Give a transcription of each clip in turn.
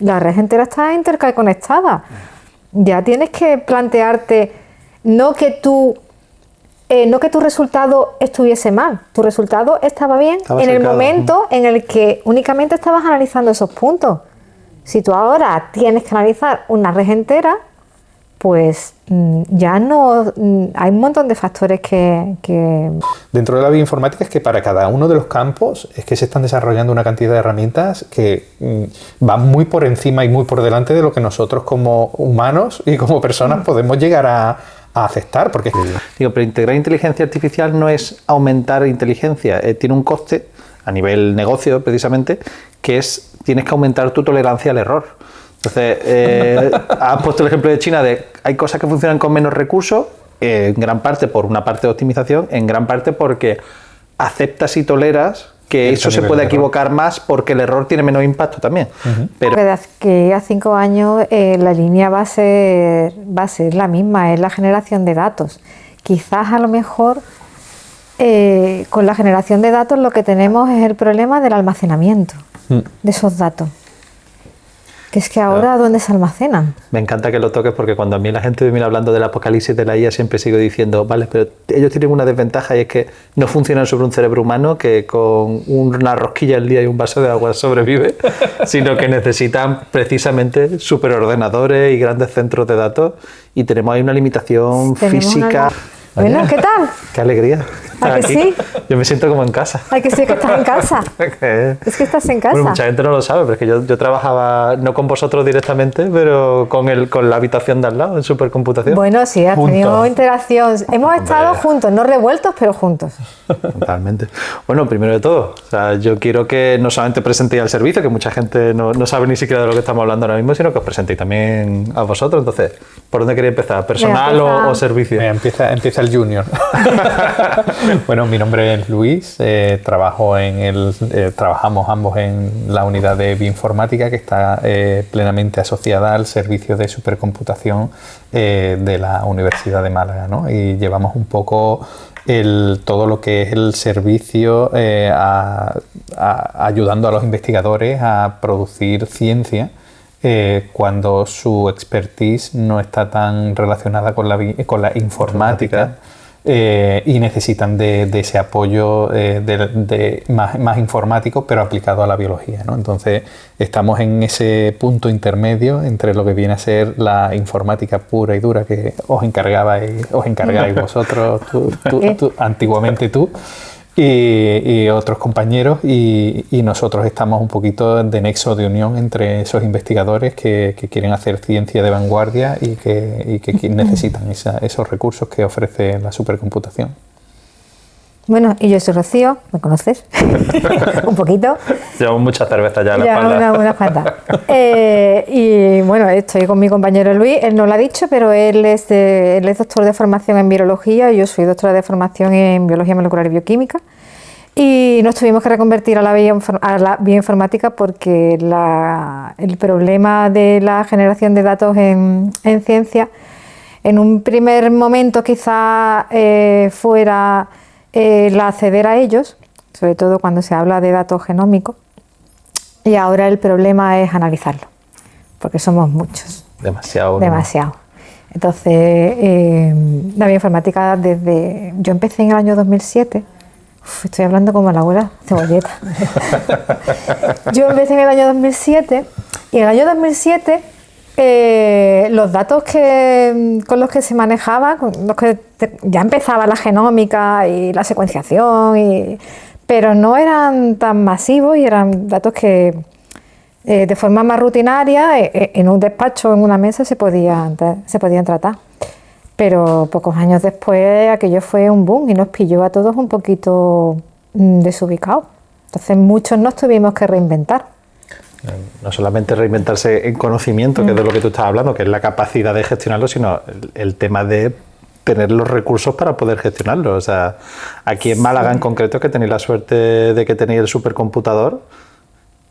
la red entera está interconectada. Ya tienes que plantearte no que tu resultado estuviese mal, tu resultado estaba bien en el momento en el que únicamente estabas analizando esos puntos. Si tú ahora tienes que analizar una red entera, pues ya no... hay un montón de factores que... Dentro de la bioinformática es que para cada uno de los campos es que se están desarrollando una cantidad de herramientas que van muy por encima y muy por delante de lo que nosotros como humanos y como personas podemos llegar a aceptar. Porque... Digo, pero integrar inteligencia artificial no es aumentar inteligencia, tiene un coste a nivel negocio precisamente, que es tienes que aumentar tu tolerancia al error. Entonces, has puesto el ejemplo de China de hay cosas que funcionan con menos recursos, en gran parte por una parte de optimización, en gran parte porque aceptas y toleras que eso se puede equivocar más porque el error tiene menos impacto también. Pero que a 5 años la línea va a ser la misma, es la generación de datos. Quizás a lo mejor con la generación de datos lo que tenemos es el problema del almacenamiento de esos datos. Que es que ahora, ¿dónde se almacenan? Me encanta que lo toques porque cuando a mí la gente me viene hablando del apocalipsis de la IA siempre sigo diciendo, vale, pero ellos tienen una desventaja y es que no funcionan sobre un cerebro humano que con una rosquilla al día y un vaso de agua sobrevive, sino que necesitan precisamente superordenadores y grandes centros de datos y tenemos ahí una limitación física. Bueno, ¿qué tal? ¡Qué alegría! ¿A que sí? Yo me siento como en casa. Hay que sí que estás en casa. Es que estás en casa. Bueno, mucha gente no lo sabe, pero es que yo trabajaba, no con vosotros directamente, pero con la habitación de al lado, en supercomputación. Bueno, sí, has tenido interacción. Hemos estado juntos, no revueltos, pero juntos. Totalmente. Bueno, primero de todo, o sea, yo quiero que no solamente presentéis al servicio, que mucha gente no sabe ni siquiera de lo que estamos hablando ahora mismo, sino que os presentéis también a vosotros. Entonces, ¿por dónde queréis empezar? ¿Personal o servicio? Empieza el junior. Bueno, mi nombre es Luis, trabajamos ambos en la unidad de bioinformática que está plenamente asociada al servicio de supercomputación de la Universidad de Málaga, ¿no? Y llevamos un poco todo lo que es el servicio ayudando a los investigadores a producir ciencia cuando su expertise no está tan relacionada con la informática. Y necesitan de ese apoyo más informático, pero aplicado a la biología, ¿no? Entonces, estamos en ese punto intermedio entre lo que viene a ser la informática pura y dura que os encargáis vosotros, antiguamente tú, y otros compañeros, y nosotros estamos un poquito de nexo de unión entre esos investigadores que quieren hacer ciencia de vanguardia y que necesitan esos recursos que ofrece la supercomputación. Bueno, y yo soy Rocío, ¿me conoces? Un poquito. Llevamos mucha cerveza ya en la espalda. Unas cuantas. Y bueno, estoy con mi compañero Luis, él no lo ha dicho, pero él es doctor de formación en virología y yo soy doctora de formación en biología molecular y bioquímica. Y nos tuvimos que reconvertir a la bioinformática porque el problema de la generación de datos en ciencia, en un primer momento quizá fuera el acceder a ellos, sobre todo cuando se habla de datos genómicos, y ahora el problema es analizarlo, porque somos muchos. Demasiado. Entonces, la bioinformática yo empecé en el año 2007, estoy hablando como la abuela Cebolleta. Yo empecé en el año 2007, y en el año 2007 los datos con los que se manejaba, ya empezaba la genómica y la secuenciación, pero no eran tan masivos y eran datos que de forma más rutinaria en un despacho, en una mesa, se podían tratar. Pero pocos años después aquello fue un boom y nos pilló a todos un poquito desubicados. Entonces muchos nos tuvimos que reinventar. No solamente reinventarse en conocimiento, que es de lo que tú estás hablando, que es la capacidad de gestionarlo, sino el tema de tener los recursos para poder gestionarlo. O sea, aquí en Málaga en concreto, que tenéis la suerte de que tenéis el supercomputador,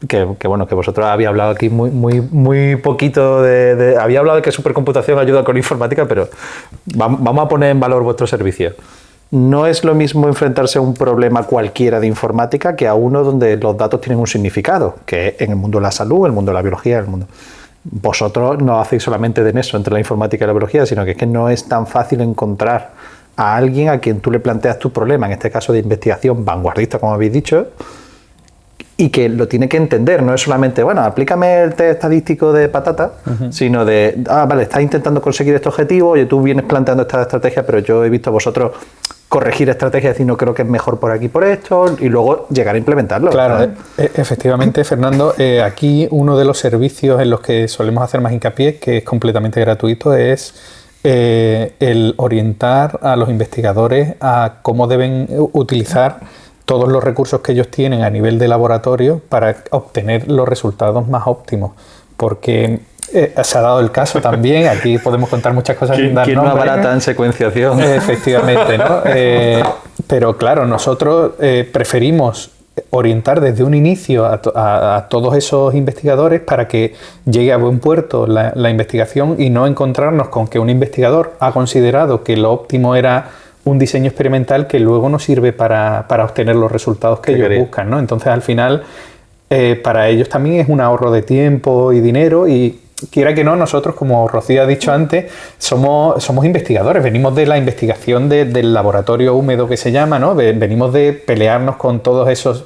que bueno, que vosotros habéis hablado aquí muy poquito había hablado de que supercomputación ayuda con informática, pero vamos a poner en valor vuestro servicio. no es lo mismo enfrentarse a un problema cualquiera de informática que a uno donde los datos tienen un significado, que es en el mundo de la salud, el mundo de la biología, el mundo... Vosotros no hacéis solamente de nexo entre la informática y la biología, sino que es que no es tan fácil encontrar a alguien a quien tú le planteas tu problema, en este caso de investigación vanguardista, como habéis dicho, y que lo tiene que entender. No es solamente, bueno, aplícame el test estadístico de patata, sino de, vale, estás intentando conseguir este objetivo, oye, tú vienes planteando esta estrategia, pero yo he visto a vosotros corregir estrategias y decir, no, creo que es mejor por aquí, por esto, y luego llegar a implementarlo. Claro, efectivamente, Fernando, aquí uno de los servicios en los que solemos hacer más hincapié, que es completamente gratuito, es el orientar a los investigadores a cómo deben utilizar todos los recursos que ellos tienen a nivel de laboratorio para obtener los resultados más óptimos. Porque se ha dado el caso también, aquí podemos contar muchas cosas sin dar nombres. ¿Quién no abarata en secuenciación? Efectivamente, ¿no? Pero claro, nosotros preferimos orientar desde un inicio a todos esos investigadores para que llegue a buen puerto la investigación y no encontrarnos con que un investigador ha considerado que lo óptimo era un diseño experimental que luego no sirve para obtener los resultados que ellos buscan, ¿no? Entonces, al final, para ellos también es un ahorro de tiempo y dinero y quiera que no, nosotros, como Rocío ha dicho antes, somos investigadores, venimos de la investigación del laboratorio húmedo que se llama, ¿no? Venimos de pelearnos con todos esos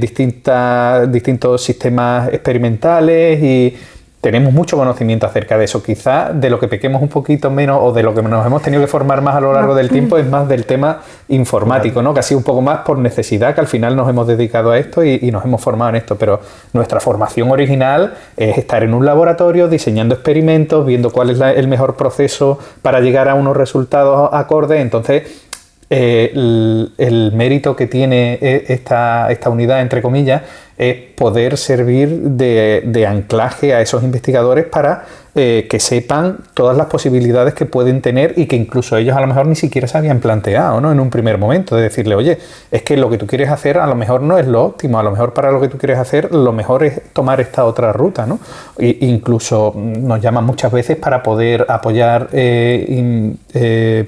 distintos sistemas experimentales y tenemos mucho conocimiento acerca de eso. Quizá de lo que pequemos un poquito menos o de lo que nos hemos tenido que formar más a lo largo del tiempo es más del tema informático, ¿no? Que ha sido un poco más por necesidad, que al final nos hemos dedicado a esto y nos hemos formado en esto, pero nuestra formación original es estar en un laboratorio diseñando experimentos, viendo cuál es el mejor proceso para llegar a unos resultados acordes. Entonces, el mérito que tiene esta unidad, entre comillas, es poder servir de anclaje a esos investigadores para que sepan todas las posibilidades que pueden tener y que incluso ellos a lo mejor ni siquiera se habían planteado, ¿no? En un primer momento, de decirle, oye, es que lo que tú quieres hacer a lo mejor no es lo óptimo, a lo mejor para lo que tú quieres hacer lo mejor es tomar esta otra ruta, ¿no? Incluso nos llaman muchas veces para poder apoyar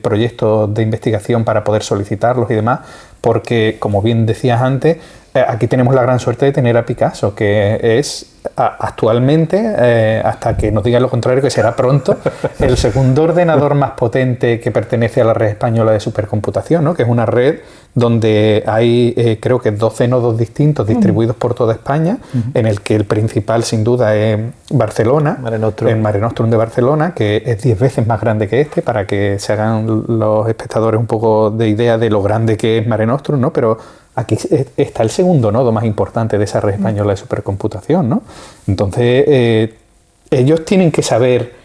proyectos de investigación, para poder solicitarlos y demás, porque, como bien decías antes, aquí tenemos la gran suerte de tener a Picasso, que es actualmente, hasta que nos digan lo contrario, que será pronto, el segundo ordenador más potente que pertenece a la red española de supercomputación, ¿no? Que es una red donde hay, creo que 12 nodos distintos distribuidos por toda España, en el que el principal, sin duda, es Barcelona, el Mare Nostrum de Barcelona, que es 10 veces más grande que este, para que se hagan los espectadores un poco de idea de lo grande que es Mare Nostrum, ¿no? Pero aquí está el segundo nodo más importante de esa red española de supercomputación, ¿no? Entonces, ellos tienen que saber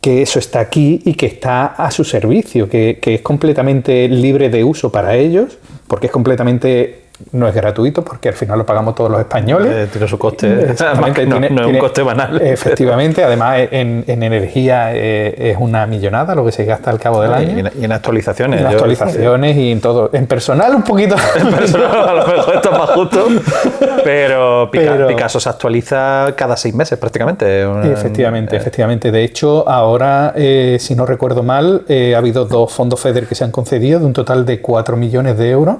que eso está aquí y que está a su servicio, que es completamente libre de uso para ellos, porque es completamente... No es gratuito porque al final lo pagamos todos los españoles. Tiene su coste. Además que no es un coste banal. Efectivamente, además en energía es una millonada lo que se gasta al cabo del año. Y en actualizaciones. En actualizaciones y en todo. En personal un poquito. En personal a lo mejor está más justo. Pero Picasso se actualiza cada 6 meses prácticamente. Efectivamente. De hecho, ahora, si no recuerdo mal, ha habido 2 fondos FEDER que se han concedido de un total de 4 millones de euros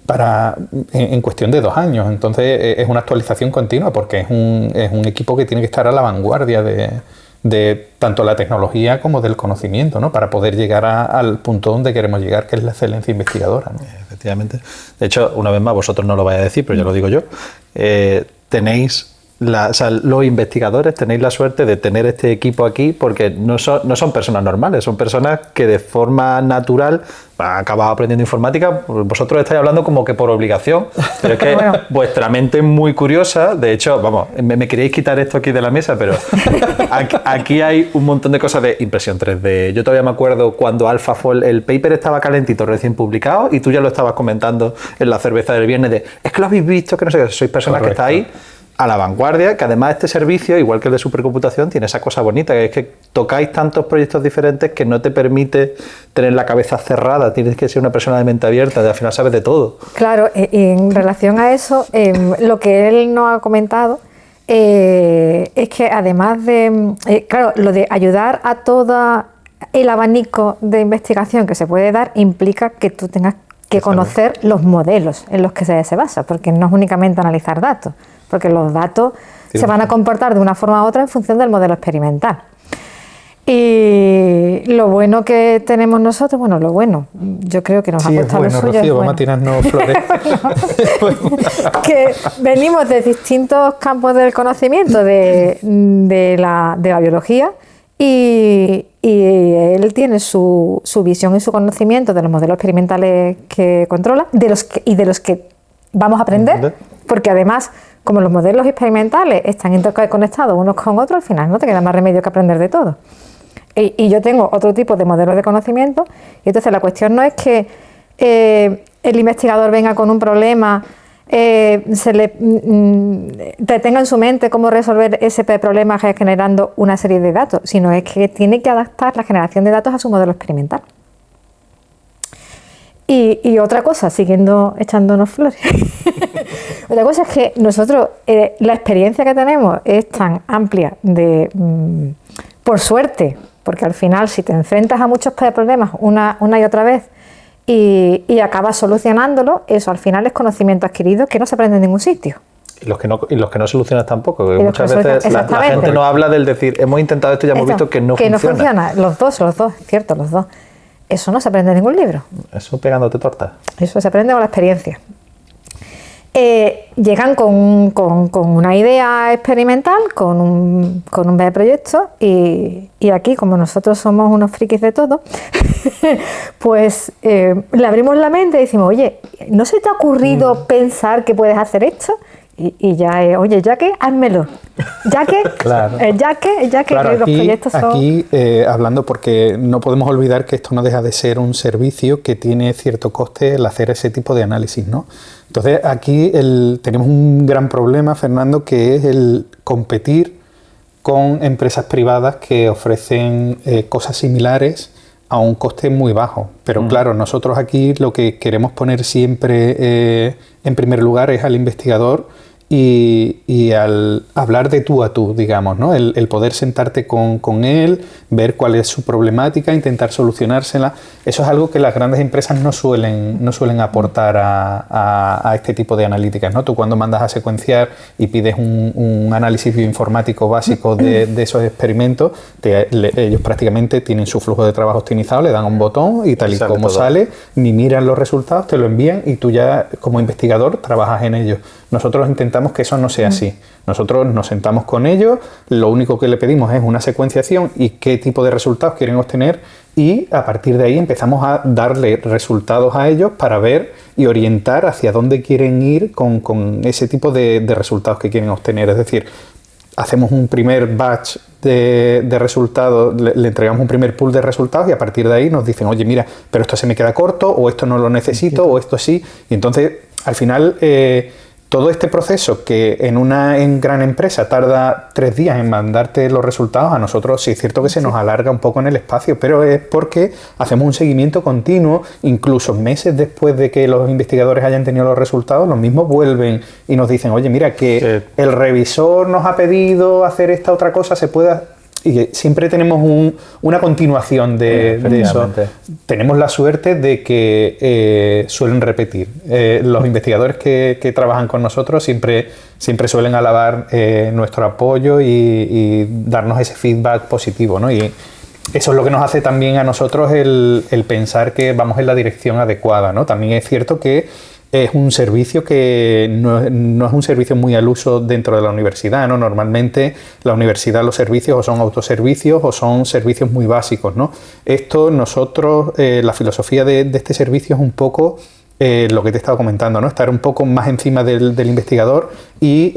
para... en cuestión de 2 años. Entonces es una actualización continua porque es un equipo que tiene que estar a la vanguardia de tanto la tecnología como del conocimiento, ¿no? Para poder llegar al punto donde queremos llegar, que es la excelencia investigadora, ¿no? Efectivamente. De hecho, una vez más, vosotros no lo vais a decir, pero ya lo digo yo, tenéis... los investigadores tenéis la suerte de tener este equipo aquí porque no son personas normales, son personas que de forma natural han acabado aprendiendo informática. Vosotros estáis hablando como que por obligación, pero es que vuestra mente es muy curiosa. De hecho, vamos, me queréis quitar esto aquí de la mesa, pero aquí hay un montón de cosas de impresión 3D. Yo todavía me acuerdo cuando AlphaFold, el paper estaba calentito, recién publicado, y tú ya lo estabas comentando en la cerveza del viernes de, es que lo habéis visto, que no sé qué, sois personas que estáis a la vanguardia, que además este servicio, igual que el de supercomputación, tiene esa cosa bonita, que es que tocáis tantos proyectos diferentes que no te permite tener la cabeza cerrada, tienes que ser una persona de mente abierta, al final sabes de todo. Claro, y en relación a eso, lo que él nos ha comentado es que además de, claro, lo de ayudar a el abanico de investigación que se puede dar implica que tú tengas que conocer los modelos en los que se basa, porque no es únicamente analizar datos, porque los datos se van a comportar de una forma u otra en función del modelo experimental. Y lo bueno que tenemos nosotros, bueno, lo bueno, yo creo que nos ha costado lo suyo. Rocío, vamos a tirarnos flores. Que venimos de distintos campos del conocimiento de la biología y él tiene su visión y su conocimiento de los modelos experimentales que controla de los que vamos a aprender, porque además, como los modelos experimentales están interconectados unos con otros, al final no te queda más remedio que aprender de todo. Y yo tengo otro tipo de modelos de conocimiento, y entonces la cuestión no es que el investigador venga con un problema, tenga en su mente cómo resolver ese problema generando una serie de datos, sino es que tiene que adaptar la generación de datos a su modelo experimental. Y otra cosa, siguiendo echándonos flores, otra cosa es que nosotros, la experiencia que tenemos es tan amplia por suerte, porque al final si te enfrentas a muchos problemas una y otra vez y acabas solucionándolo, eso al final es conocimiento adquirido que no se aprende en ningún sitio. Y los que no solucionas tampoco, porque muchas veces la gente no habla del decir, hemos intentado esto y ya hemos visto que no funciona. Que no funciona, los dos, cierto, los dos. Eso no se aprende en ningún libro. Eso pegándote torta. Eso se aprende con la experiencia. Llegan con una idea experimental, con un proyecto y aquí, como nosotros somos unos frikis de todo, pues le abrimos la mente y decimos, oye, ¿no se te ha ocurrido pensar que puedes hacer esto? Y ya, oye, ya que, házmelo. Ya que, claro. ya que claro, los proyectos son... Aquí, hablando, porque no podemos olvidar que esto no deja de ser un servicio que tiene cierto coste el hacer ese tipo de análisis, ¿no? Entonces, aquí tenemos un gran problema, Fernando, que es el competir con empresas privadas que ofrecen cosas similares a un coste muy bajo. Pero claro, nosotros aquí lo que queremos poner siempre en primer lugar es al investigador y al hablar de tú a tú, digamos, ¿no? El poder sentarte con él, ver cuál es su problemática, intentar solucionársela. Eso es algo que las grandes empresas no suelen aportar a este tipo de analíticas, ¿no? Tú cuando mandas a secuenciar y pides un análisis bioinformático básico de esos experimentos, ellos prácticamente tienen su flujo de trabajo optimizado, le dan un botón y tal y como sale, ni miran los resultados, te lo envían y tú ya como investigador trabajas en ello. Nosotros intentamos que eso no sea así. Nosotros nos sentamos con ellos, lo único que le pedimos es una secuenciación y qué tipo de resultados quieren obtener y a partir de ahí empezamos a darle resultados a ellos para ver y orientar hacia dónde quieren ir con ese tipo de resultados que quieren obtener. Es decir, hacemos un primer batch de resultados, le entregamos un primer pool de resultados y a partir de ahí nos dicen, oye, mira, pero esto se me queda corto o esto no lo necesito o esto sí. Y entonces, al final... todo este proceso que en gran empresa tarda 3 días en mandarte los resultados, a nosotros sí es cierto que se nos alarga un poco en el espacio, pero es porque hacemos un seguimiento continuo, incluso meses después de que los investigadores hayan tenido los resultados, los mismos vuelven y nos dicen, oye, mira, que el revisor nos ha pedido hacer esta otra cosa, se puede... Y siempre tenemos una continuación de eso. Tenemos la suerte de que suelen repetir. Los investigadores que trabajan con nosotros siempre suelen alabar nuestro apoyo y darnos ese feedback positivo, ¿no? Y eso es lo que nos hace también a nosotros el pensar que vamos en la dirección adecuada, ¿no? También es cierto que es un servicio que no es un servicio muy al uso dentro de la universidad, ¿no? Normalmente la universidad, los servicios o son autoservicios o son servicios muy básicos, ¿no? Esto nosotros, la filosofía de este servicio es un poco lo que te he estado comentando, ¿no? Estar un poco más encima del investigador y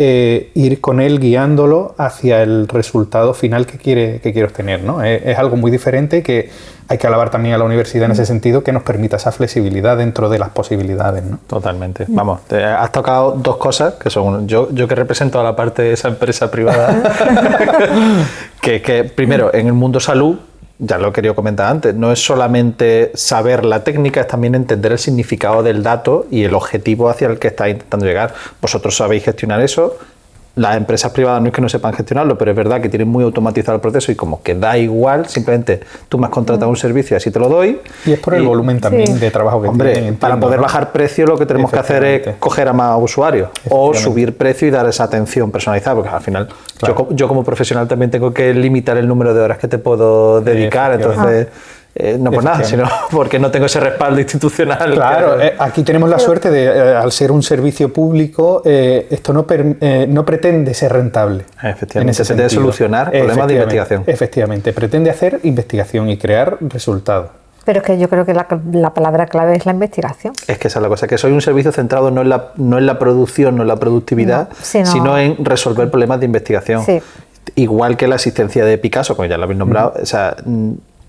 ir con él guiándolo hacia el resultado final que quiere obtener, ¿no? Es algo muy diferente que hay que alabar también a la universidad en ese sentido, que nos permita esa flexibilidad dentro de las posibilidades, ¿no? Totalmente. Vamos, has tocado 2 cosas, que son yo que represento a la parte de esa empresa privada, que primero, en el mundo salud, ya lo he querido comentar antes, no es solamente saber la técnica, es también entender el significado del dato y el objetivo hacia el que está intentando llegar. Vosotros sabéis gestionar eso las empresas privadas no es que no sepan gestionarlo, pero es verdad que tienen muy automatizado el proceso y como que da igual, simplemente tú me has contratado un servicio y así te lo doy. Y es por el volumen también de trabajo que Hombre, tienen. para poder bajar precio lo que tenemos que hacer es coger a más usuarios o subir precio y dar esa atención personalizada, porque al final yo como profesional también tengo que limitar el número de horas que te puedo dedicar, entonces... no por nada, sino porque no tengo ese respaldo institucional. Claro, aquí tenemos la suerte de, al ser un servicio público, esto no pretende ser rentable. Efectivamente, se debe solucionar problemas de investigación. Efectivamente, pretende hacer investigación y crear resultados. Pero es que yo creo que la palabra clave es la investigación. Es que esa es la cosa, que soy un servicio centrado no en la producción, no en la productividad, sino en resolver problemas de investigación. Sí. Igual que la asistencia de Picasso, como ya lo habéis nombrado, o sea...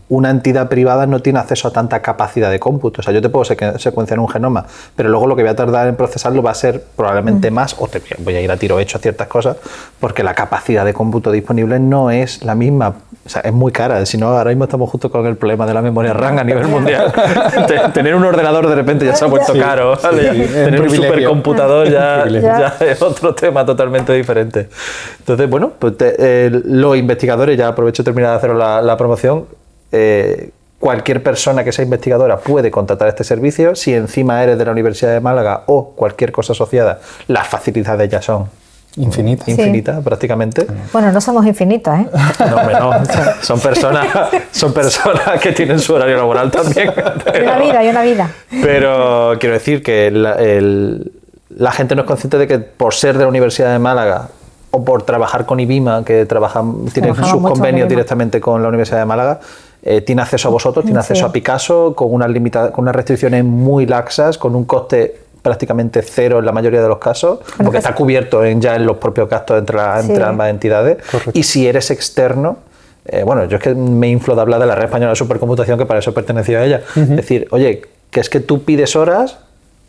Una entidad privada no tiene acceso a tanta capacidad de cómputo. O sea, yo te puedo secuenciar un genoma, pero luego lo que voy a tardar en procesarlo va a ser probablemente más, o voy a ir a tiro hecho a ciertas cosas, porque la capacidad de cómputo disponible no es la misma. O sea, es muy cara. Si no, ahora mismo estamos justo con el problema de la memoria RAM a nivel mundial. Tener un ordenador de repente ya se ha vuelto caro. ¿Vale? Sí, tener un supercomputador ya es otro tema totalmente diferente. Entonces, bueno, pues los investigadores, ya aprovecho de terminar de hacer la promoción, cualquier persona que sea investigadora puede contratar este servicio. Si encima eres de la Universidad de Málaga o cualquier cosa asociada, las facilidades ya son infinitas prácticamente. Bueno, no somos infinitas, ¿eh? No, son personas que tienen su horario laboral también. Y una vida. Pero quiero decir que la gente no es consciente de que por ser de la Universidad de Málaga o por trabajar con IBIMA, que tienen sus convenios directamente con la Universidad de Málaga, tiene acceso a vosotros, tiene acceso a Picasso con unas restricciones muy laxas, con un coste prácticamente cero en la mayoría de los casos, porque está cubierto ya en los propios gastos entre ambas entidades. Correcto. Y si eres externo, bueno, yo es que me inflo de hablar de la Red Española de Supercomputación, que para eso pertenecía a ella. Es decir, oye, que es que tú pides horas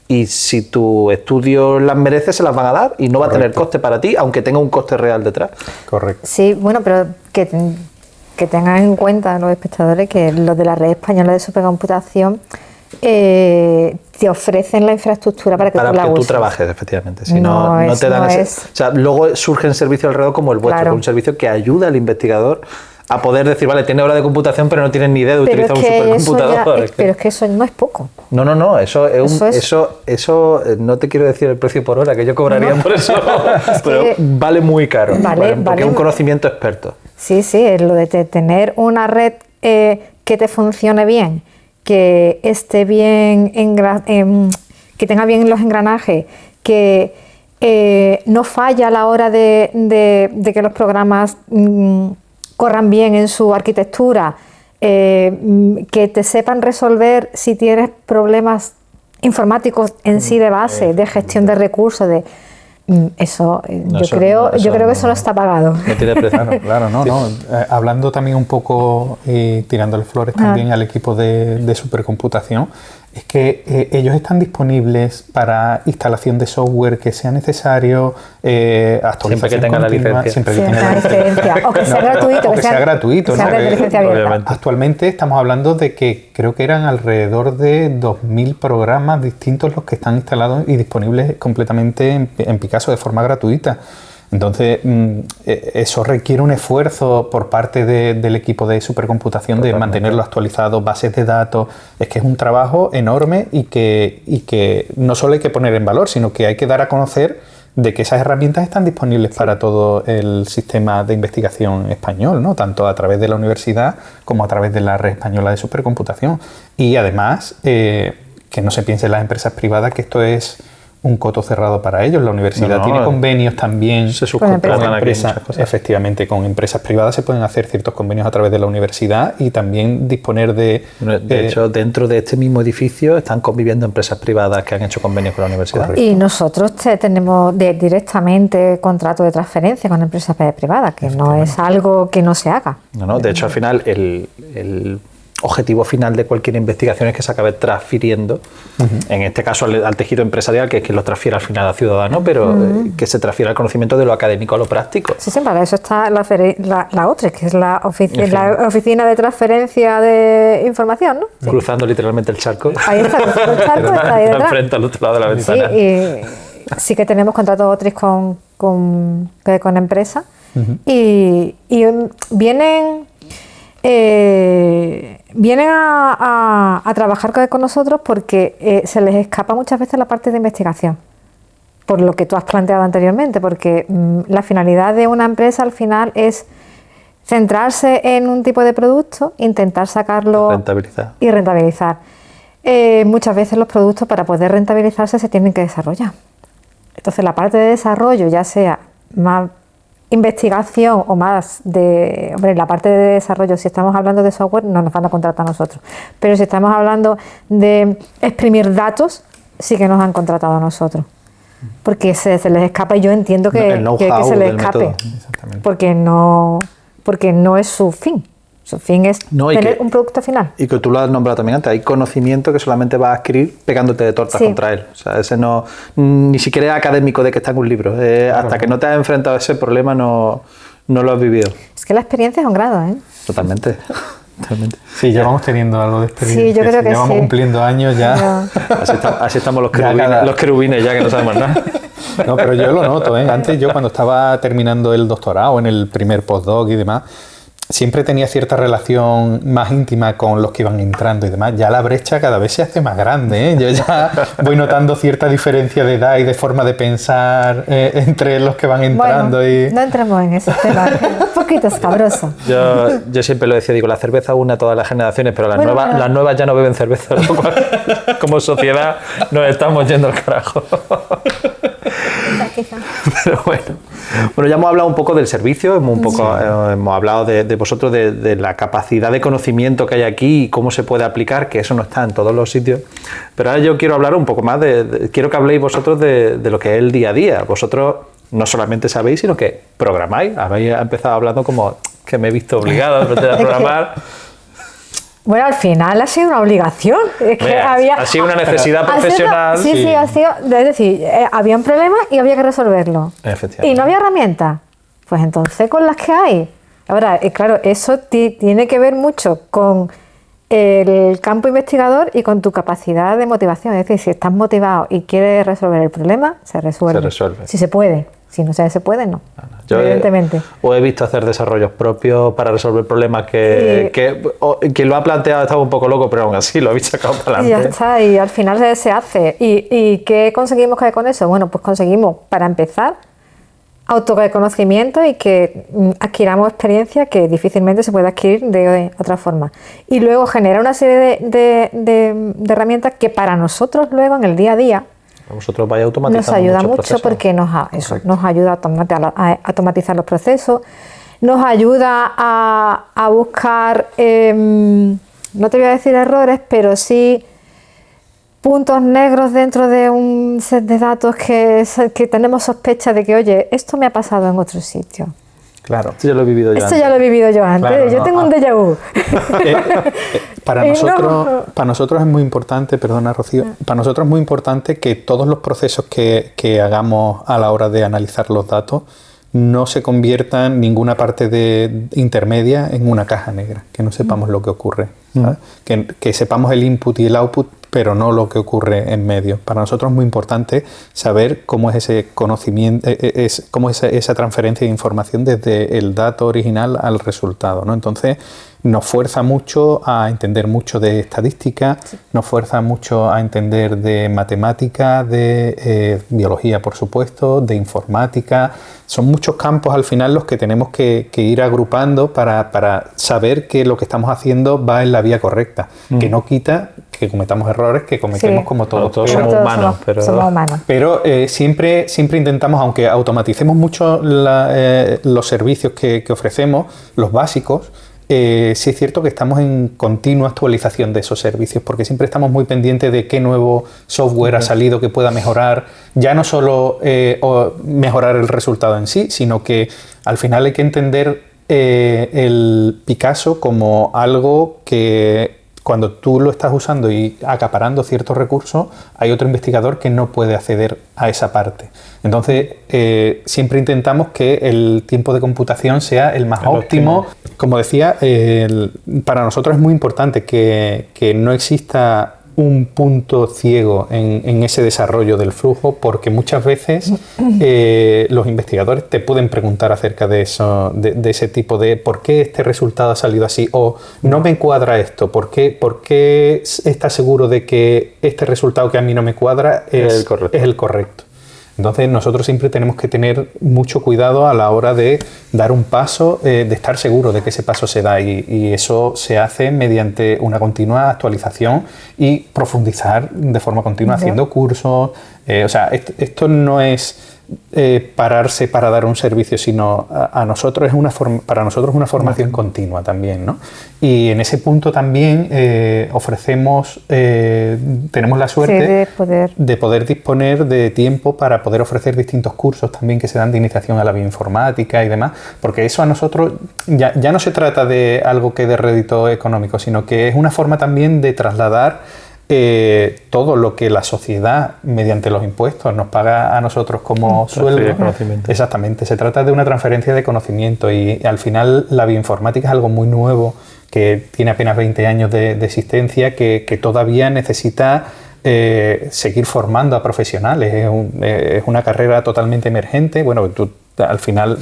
y si tu estudio las merece, se las van a dar y no va a tener coste para ti, aunque tenga un coste real detrás. Correcto. Sí, bueno, pero que tengan en cuenta los espectadores que los de la Red Española de Supercomputación te ofrecen la infraestructura para que tú trabajes, efectivamente. Si no te dan o sea, luego surgen servicios alrededor como el vuestro, que es un servicio que ayuda al investigador a poder decir, vale, tiene hora de computación, pero no tienen ni idea de utilizar un supercomputador. Pero es que eso no es poco. No, eso no te quiero decir el precio por hora que yo cobraría por eso, pero vale muy caro, porque es un conocimiento experto. Sí, es lo de tener una red que te funcione bien, que esté bien, que tenga bien los engranajes, que no falla a la hora de que los programas corran bien en su arquitectura, que te sepan resolver si tienes problemas informáticos en sí de base, de gestión de recursos, yo creo que eso no está pagado. No tiene precio. Claro, no. Hablando también un poco y tirándole flores también al equipo de supercomputación, es que ellos están disponibles para instalación de software que sea necesario, actualización siempre que tenga la licencia. Siempre que tenga la licencia. O que sea gratuito. O que sea gratuito. Que sea de licencia abierta. Actualmente estamos hablando de que creo que eran alrededor de 2.000 programas distintos los que están instalados y disponibles completamente en Picasso de forma gratuita. Entonces, eso requiere un esfuerzo por parte del equipo de supercomputación de mantenerlo actualizado, bases de datos. Es que es un trabajo enorme y que no solo hay que poner en valor, sino que hay que dar a conocer de que esas herramientas están disponibles para todo el sistema de investigación español, ¿no? Tanto a través de la universidad como a través de la Red Española de Supercomputación. Y además, que no se piense en las empresas privadas que esto es un coto cerrado para ellos. La universidad tiene convenios también con empresas. Efectivamente, con empresas privadas se pueden hacer ciertos convenios a través de la universidad y también disponer de... De hecho, dentro de este mismo edificio están conviviendo empresas privadas que han hecho convenios con la universidad. Correcto. Y nosotros tenemos directamente contrato de transferencia con empresas privadas, que no es algo que no se haga. No, de hecho, al final el objetivo final de cualquier investigación es que se acabe transfiriendo, en este caso al tejido empresarial, que es que lo transfiera al final al ciudadano, pero que se transfiera el conocimiento de lo académico a lo práctico. Sí, para eso está la OTRE, que es la Oficina de Transferencia de Información, ¿no? Sí. Cruzando literalmente el charco. Ahí está, cruzando el charco, está ahí detrás. Enfrente al otro lado de la ventana. Sí, y sí que tenemos contratos OTRE con con empresas y vienen a trabajar con nosotros porque se les escapa muchas veces la parte de investigación, por lo que tú has planteado anteriormente, porque la finalidad de una empresa al final es centrarse en un tipo de producto, intentar sacarlo y rentabilizar. Muchas veces los productos, para poder rentabilizarse, se tienen que desarrollar. Entonces la parte de desarrollo, ya sea más investigación o más de... Hombre, la parte de desarrollo, si estamos hablando de software, no nos van a contratar a nosotros. Pero si estamos hablando de exprimir datos, sí que nos han contratado a nosotros. Porque se les escapa, y yo entiendo que se les escape. Porque no es su fin. Su fin es tener un producto final. Y que tú lo has nombrado también antes, hay conocimiento que solamente vas a adquirir pegándote de tortas contra él. O sea, ese no, ni siquiera es académico de que está en un libro. Hasta que no te has enfrentado a ese problema no lo has vivido. Es que la experiencia es un grado, ¿eh? Totalmente. Sí, ya vamos teniendo algo de experiencia. Sí, yo creo que vamos cumpliendo años ya. Así estamos los querubines ya que no sabemos nada. No, pero yo lo noto, ¿eh? Antes yo cuando estaba terminando el doctorado, en el primer postdoc y demás, siempre tenía cierta relación más íntima con los que iban entrando y demás. Ya la brecha cada vez se hace más grande, ¿eh? Yo ya voy notando cierta diferencia de edad y de forma de pensar entre los que van entrando. Bueno, no entremos en ese tema, un poquito escabroso. Yo siempre lo decía, digo, la cerveza une a todas las generaciones, pero las nuevas ya no beben cerveza. Como sociedad nos estamos yendo al carajo. Pero bueno, ya hemos hablado un poco del servicio, hemos hablado de vosotros, de la capacidad de conocimiento que hay aquí y cómo se puede aplicar, que eso no está en todos los sitios. Pero ahora yo quiero hablar un poco más quiero que habléis vosotros de lo que es el día a día. Vosotros no solamente sabéis, sino que programáis. Habéis empezado hablando como que me he visto obligado a programar. Bueno, al final ha sido una obligación. Es que ha sido una necesidad profesional. Sí, ha sido. Es decir, había un problema y había que resolverlo. Efectivamente. Y no había herramientas. Pues entonces con las que hay. Ahora, claro, eso tiene que ver mucho con el campo investigador y con tu capacidad de motivación. Es decir, si estás motivado y quieres resolver el problema, se resuelve. Si se puede. Si no se puede, no. Yo evidentemente. Os he visto hacer desarrollos propios para resolver problemas que quien lo ha planteado estaba un poco loco, pero aún así lo habéis sacado para adelante. Y ya está, y al final se hace. ¿Y qué conseguimos con eso? Bueno, pues conseguimos, para empezar, autorreconocimiento y que adquiramos experiencia que difícilmente se puede adquirir de otra forma. Y luego genera una serie de herramientas que para nosotros luego en el día a día vosotros vais automatizando nos ayuda mucho procesos. Porque nos ayuda a automatizar los procesos, nos ayuda a buscar, no te voy a decir errores, pero sí puntos negros dentro de un set de datos que tenemos sospecha de que, oye, esto me ha pasado en otro sitio. Claro, esto ya lo he vivido yo antes. Ya lo he vivido yo antes. Claro, yo tengo un déjà vu. Para nosotros es muy importante, perdona Rocío, para nosotros es muy importante que todos los procesos que hagamos a la hora de analizar los datos no se conviertan ninguna parte intermedia en una caja negra, que no sepamos lo que ocurre, ¿sabes? Que sepamos el input y el output, pero no lo que ocurre en medio. Para nosotros es muy importante saber cómo es ese conocimiento, cómo es esa transferencia de información desde el dato original al resultado, ¿no? Entonces nos fuerza mucho a entender mucho de estadística, nos fuerza mucho a entender de matemática, de biología, por supuesto, de informática. Son muchos campos al final los que tenemos que ir agrupando para saber que lo que estamos haciendo va en la vía correcta, que no quita que cometamos errores, que cometemos como todos. Todos somos humanos. Somos humanos. Pero siempre intentamos, aunque automaticemos mucho los servicios que ofrecemos, los básicos, sí es cierto que estamos en continua actualización de esos servicios, porque siempre estamos muy pendientes de qué nuevo software ha salido que pueda mejorar, ya no solo mejorar el resultado en sí, sino que al final hay que entender el Picasso como algo que cuando tú lo estás usando y acaparando ciertos recursos, hay otro investigador que no puede acceder a esa parte. Entonces, siempre intentamos que el tiempo de computación sea el más óptimo. Como decía, para nosotros es muy importante que no exista un punto ciego en ese desarrollo del flujo, porque muchas veces los investigadores te pueden preguntar acerca de eso, de ese tipo de ¿por qué este resultado ha salido así? O no me cuadra esto, ¿por qué estás seguro de que este resultado que a mí no me cuadra es el correcto? Entonces nosotros siempre tenemos que tener mucho cuidado a la hora de dar un paso, de estar seguro de que ese paso se da, y eso se hace mediante una continua actualización y profundizar de forma continua haciendo cursos. O sea, esto no es pararse para dar un servicio, sino para nosotros es una formación continua también, ¿no? Y en ese punto también ofrecemos, tenemos la suerte de poder disponer de tiempo para poder ofrecer distintos cursos también que se dan de iniciación a la bioinformática y demás, porque eso a nosotros ya no se trata de algo que dé rédito económico, sino que es una forma también de trasladar todo lo que la sociedad mediante los impuestos nos paga a nosotros como sueldo. Exactamente, se trata de una transferencia de conocimiento, y al final la bioinformática es algo muy nuevo que tiene apenas 20 años de existencia, que todavía necesita seguir formando a profesionales. Es una carrera totalmente emergente. Bueno, tú al final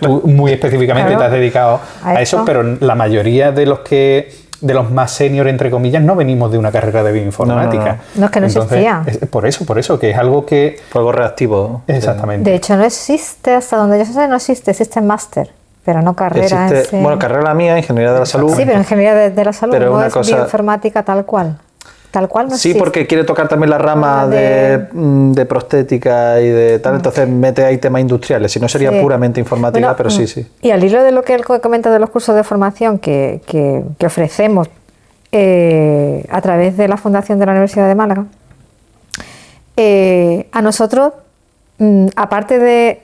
tú muy específicamente te has dedicado a eso, pero la mayoría de los más senior, entre comillas, no venimos de una carrera de bioinformática. No es que no existía. Por eso, que es algo que... Fue algo reactivo. Exactamente. De hecho, no existe, hasta donde yo sé, no existe máster, pero no carrera. Bueno, carrera la mía, Ingeniería de la Salud. Sí, pero Ingeniería de la Salud pero no es bioinformática tal cual. Tal cual no existe. Sí, porque quiere tocar también la rama de prostética y de tal, entonces mete ahí temas industriales, si no sería puramente informática, bueno, pero sí. Y al hilo de lo que él comenta de los cursos de formación que ofrecemos a través de la Fundación de la Universidad de Málaga, a nosotros, aparte de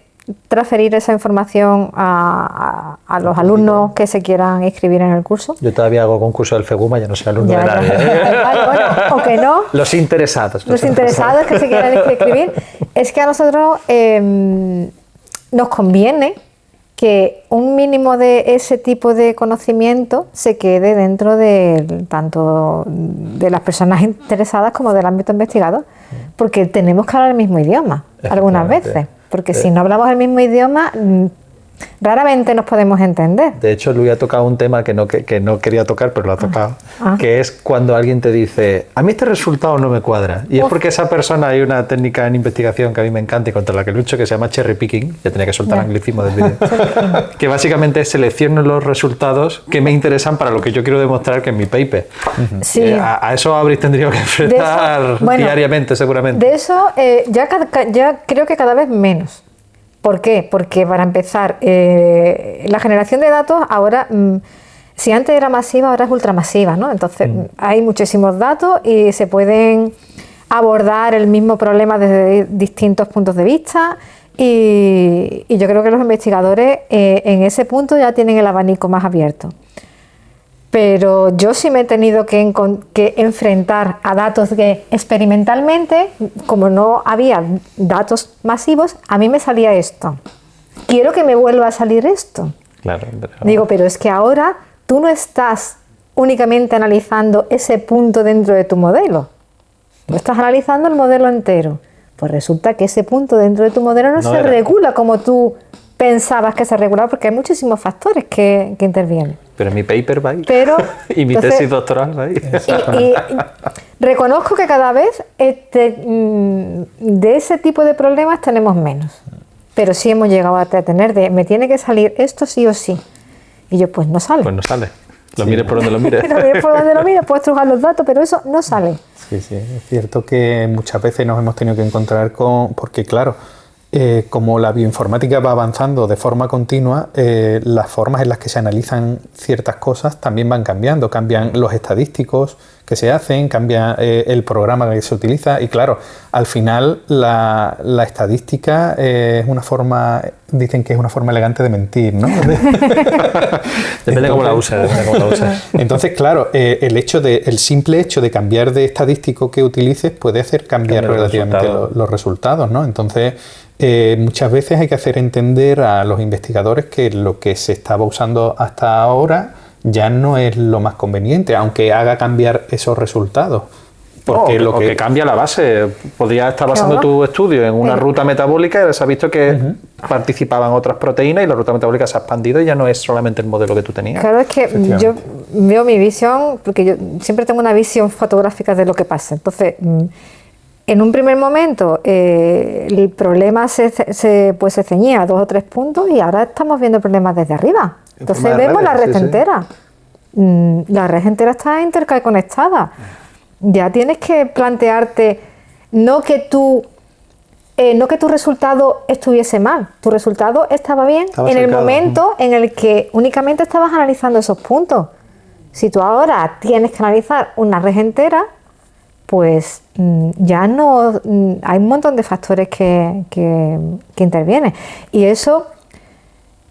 transferir esa información a los alumnos que se quieran inscribir en el curso. Yo todavía hago concurso del FEGUMA, ya no soy alumno de nadie. Bueno, o que no. Los interesados. Los interesados que se quieran inscribir. Es que a nosotros nos conviene que un mínimo de ese tipo de conocimiento se quede dentro tanto de las personas interesadas como del ámbito investigador, porque tenemos que hablar el mismo idioma algunas veces. Porque si no hablamos el mismo idioma, raramente nos podemos entender. De hecho, Luis ha tocado un tema que no quería tocar, pero lo ha tocado, que es cuando alguien te dice, a mí este resultado no me cuadra. Y es porque esa persona, hay una técnica en investigación que a mí me encanta y contra la que lucho, que se llama cherry picking, ya tenía que soltar el anglicismo del vídeo, que básicamente selecciono los resultados que me interesan para lo que yo quiero demostrar que es mi paper. Sí. A eso habréis tendría que enfrentar diariamente, seguramente. De eso ya creo que cada vez menos. ¿Por qué? Porque para empezar, la generación de datos ahora, si antes era masiva, ahora es ultramasiva, ¿no? Entonces hay muchísimos datos y se pueden abordar el mismo problema desde distintos puntos de vista, y yo creo que los investigadores en ese punto ya tienen el abanico más abierto. Pero yo sí me he tenido que enfrentar a datos que experimentalmente, como no había datos masivos, a mí me salía esto. Quiero que me vuelva a salir esto. Claro, Digo, pero es que ahora tú no estás únicamente analizando ese punto dentro de tu modelo. Tú estás analizando el modelo entero. Pues resulta que ese punto dentro de tu modelo no se regula como tú pensabas que se regulaba, porque hay muchísimos factores que intervienen. Pero mi paper va ahí. Y mi entonces, tesis doctoral va ahí. Y reconozco que cada vez de ese tipo de problemas tenemos menos. Pero sí hemos llegado a tener me tiene que salir esto sí o sí. Y yo, pues no sale. Pues no sale. Lo mires por donde lo mires. Lo mires por donde lo mires, puedes trujar los datos, pero eso no sale. Sí, es cierto que muchas veces nos hemos tenido que encontrar porque claro, como la bioinformática va avanzando de forma continua, las formas en las que se analizan ciertas cosas también van cambiando. Cambian los estadísticos que se hacen, cambia el programa que se utiliza, y claro, al final la estadística es una forma, dicen que es una forma elegante de mentir, ¿no? Depende cómo la uses. Entonces, claro, el simple hecho de cambiar de estadístico que utilices puede hacer cambiar relativamente los resultados, ¿no? Entonces, muchas veces hay que hacer entender a los investigadores que lo que se estaba usando hasta ahora ya no es lo más conveniente, aunque haga cambiar esos resultados, Porque o que cambia la base. Podrías estar basando Claro. tu estudio en una ruta metabólica y se ha visto que participaban otras proteínas y la ruta metabólica se ha expandido y ya no es solamente el modelo que tú tenías. Claro, es que yo veo mi visión, porque yo siempre tengo una visión fotográfica de lo que pasa. Entonces, en un primer momento el problema se ceñía a 2 o 3 puntos y ahora estamos viendo problemas desde arriba. Entonces forma de vemos la redes, red sí, sí. entera. La red entera está interconectada. Ya tienes que plantearte no que tu resultado estuviese mal, tu resultado estaba bien Estaba en el cercado. momento en el que únicamente estabas analizando esos puntos. Si tú ahora tienes que analizar una red entera, pues ya no hay un montón de factores que intervienen. Y eso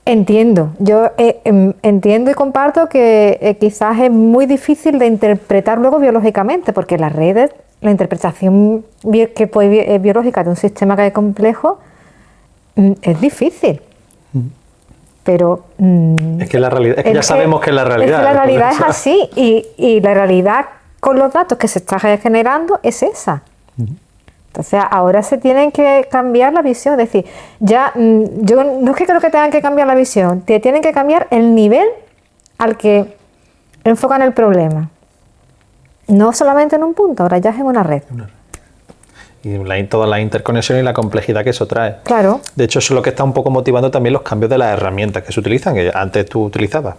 entiendo. Yo entiendo y comparto que quizás es muy difícil de interpretar luego biológicamente, porque las redes, la interpretación biológica de un sistema que es complejo es difícil. Pero Es que la realidad, es que ya sabemos que es la realidad. Es que la realidad es así y la realidad con los datos que se está generando es esa. Entonces ahora se tienen que cambiar la visión, es decir, ya yo no es que creo que tengan que cambiar la visión, tienen que cambiar el nivel al que enfocan el problema. No solamente en un punto, ahora ya es en una red. Y toda la interconexión y la complejidad que eso trae. Claro. De hecho, eso es lo que está un poco motivando también los cambios de las herramientas que se utilizan, que antes tú utilizabas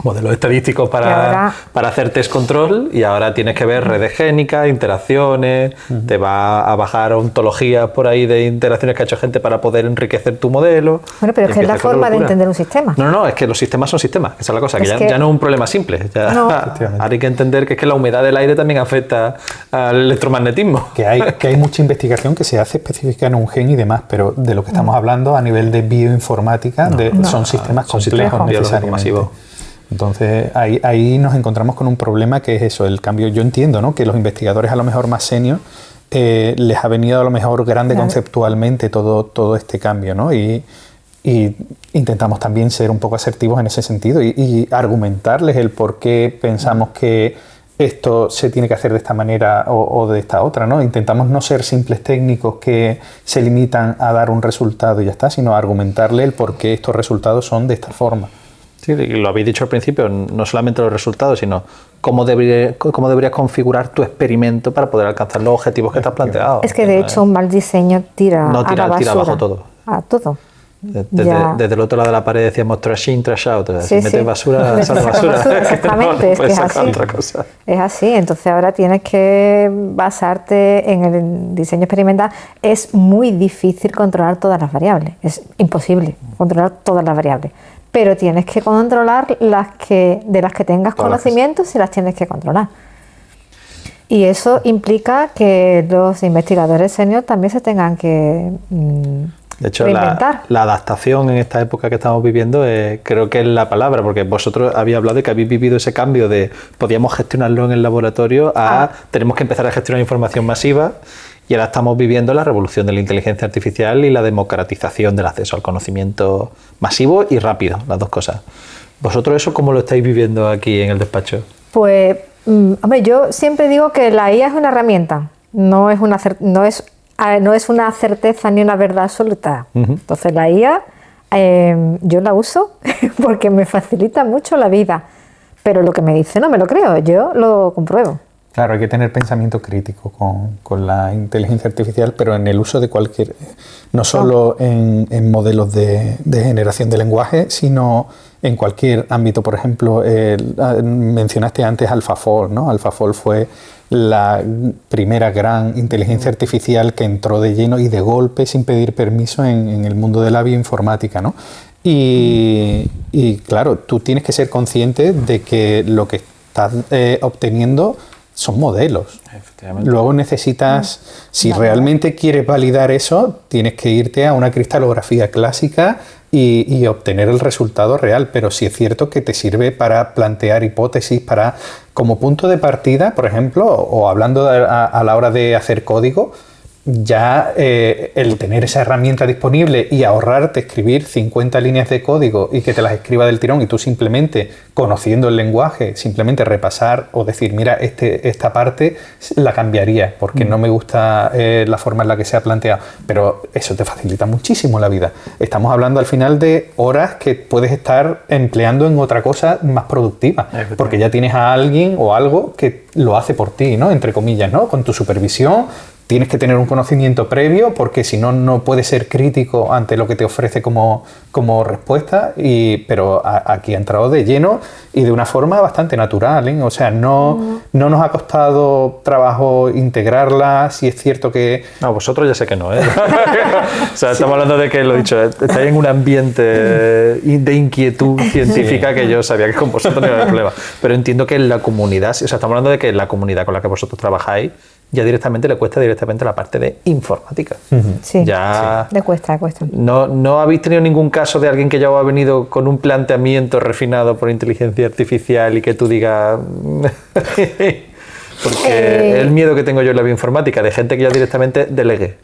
modelos estadísticos para hacer test control y ahora tienes que ver redes génicas, interacciones, te va a bajar ontologías por ahí de interacciones que ha hecho gente para poder enriquecer tu modelo. Bueno, pero es que es la Empieza con forma de locura. entender un sistema. No, es que los sistemas son sistemas, esa es la cosa, que, Es ya no es un problema simple. Ya, No. ahora hay que entender que es que la humedad del aire también afecta al electromagnetismo. Que hay mucha investigación que se hace específica en un gen y demás, pero de lo que estamos hablando a nivel de bioinformática son sistemas complejos necesariamente. Masivos. Entonces ahí nos encontramos con un problema que es eso, el cambio. Yo entiendo, ¿no?, que los investigadores a lo mejor más senior les ha venido a lo mejor grande conceptualmente todo este cambio, ¿no? Y intentamos también ser un poco asertivos en ese sentido y argumentarles el por qué pensamos que esto se tiene que hacer de esta manera o de esta otra, ¿no? Intentamos no ser simples técnicos que se limitan a dar un resultado y ya está, sino argumentarle el por qué estos resultados son de esta forma. Sí, lo habéis dicho al principio, no solamente los resultados, sino cómo deberías configurar tu experimento para poder alcanzar los objetivos que te has planteado. Es que de hecho un mal diseño tira a la basura. Tira abajo todo. A todo. Desde el otro lado de la pared decíamos trash in, trash out. Si metes basura, sale Metes basura. Exactamente, es que es así. Otra cosa. Es así, entonces ahora tienes que basarte en el diseño experimental. Es muy difícil controlar todas las variables, es imposible controlar todas las variables, pero tienes que controlar de las que tengas conocimiento, si las tienes que controlar. Y eso implica que los investigadores senior también se tengan que de hecho, reinventar. la adaptación en esta época que estamos viviendo creo que es la palabra, porque vosotros habéis hablado de que habéis vivido ese cambio de podíamos gestionarlo en el laboratorio a tenemos que empezar a gestionar información masiva, y ahora estamos viviendo la revolución de la inteligencia artificial y la democratización del acceso al conocimiento masivo y rápido, las dos cosas. ¿Vosotros eso cómo lo estáis viviendo aquí en el despacho? Pues, hombre, yo siempre digo que la IA es una herramienta, no es una certeza ni una verdad absoluta. Entonces la IA yo la uso porque me facilita mucho la vida, pero lo que me dice no me lo creo, yo lo compruebo. Claro, hay que tener pensamiento crítico con la inteligencia artificial, pero en el uso de cualquier, no solo en modelos de generación de lenguaje, sino en cualquier ámbito. Por ejemplo, mencionaste antes AlphaFold, ¿no? AlphaFold fue la primera gran inteligencia artificial que entró de lleno y de golpe, sin pedir permiso, en el mundo de la bioinformática, ¿no? Y claro, tú tienes que ser consciente de que lo que estás obteniendo son modelos. Luego necesitas, si realmente quieres validar eso, tienes que irte a una cristalografía clásica y obtener el resultado real. Pero sí es cierto que te sirve para plantear hipótesis, como punto de partida, por ejemplo, o hablando a la hora de hacer código, ya el tener esa herramienta disponible y ahorrarte escribir 50 líneas de código y que te las escriba del tirón y tú simplemente, conociendo el lenguaje, simplemente repasar o decir, mira, esta parte la cambiaría porque no me gusta la forma en la que se ha planteado. Pero eso te facilita muchísimo la vida. Estamos hablando al final de horas que puedes estar empleando en otra cosa más productiva, porque ya tienes a alguien o algo que lo hace por ti, ¿no? Entre comillas, ¿no? Con tu supervisión. Tienes que tener un conocimiento previo porque si no, no puedes ser crítico ante lo que te ofrece como respuesta, pero aquí ha entrado de lleno y de una forma bastante natural, ¿eh? O sea, no nos ha costado trabajo integrarla, si es cierto que... No, vosotros ya sé que no, ¿eh? O sea, estamos hablando de que, lo he dicho, estáis en un ambiente de inquietud científica que yo sabía que con vosotros no iba a haber problema. Pero entiendo que en la comunidad, o sea, estamos hablando de que en la comunidad con la que vosotros trabajáis, ya directamente le cuesta directamente la parte de informática. Sí, ya le cuesta. No habéis tenido ningún caso de alguien que ya os ha venido con un planteamiento refinado por inteligencia artificial y que tú digas... Porque el miedo que tengo yo en la bioinformática, de gente que ya directamente delegue.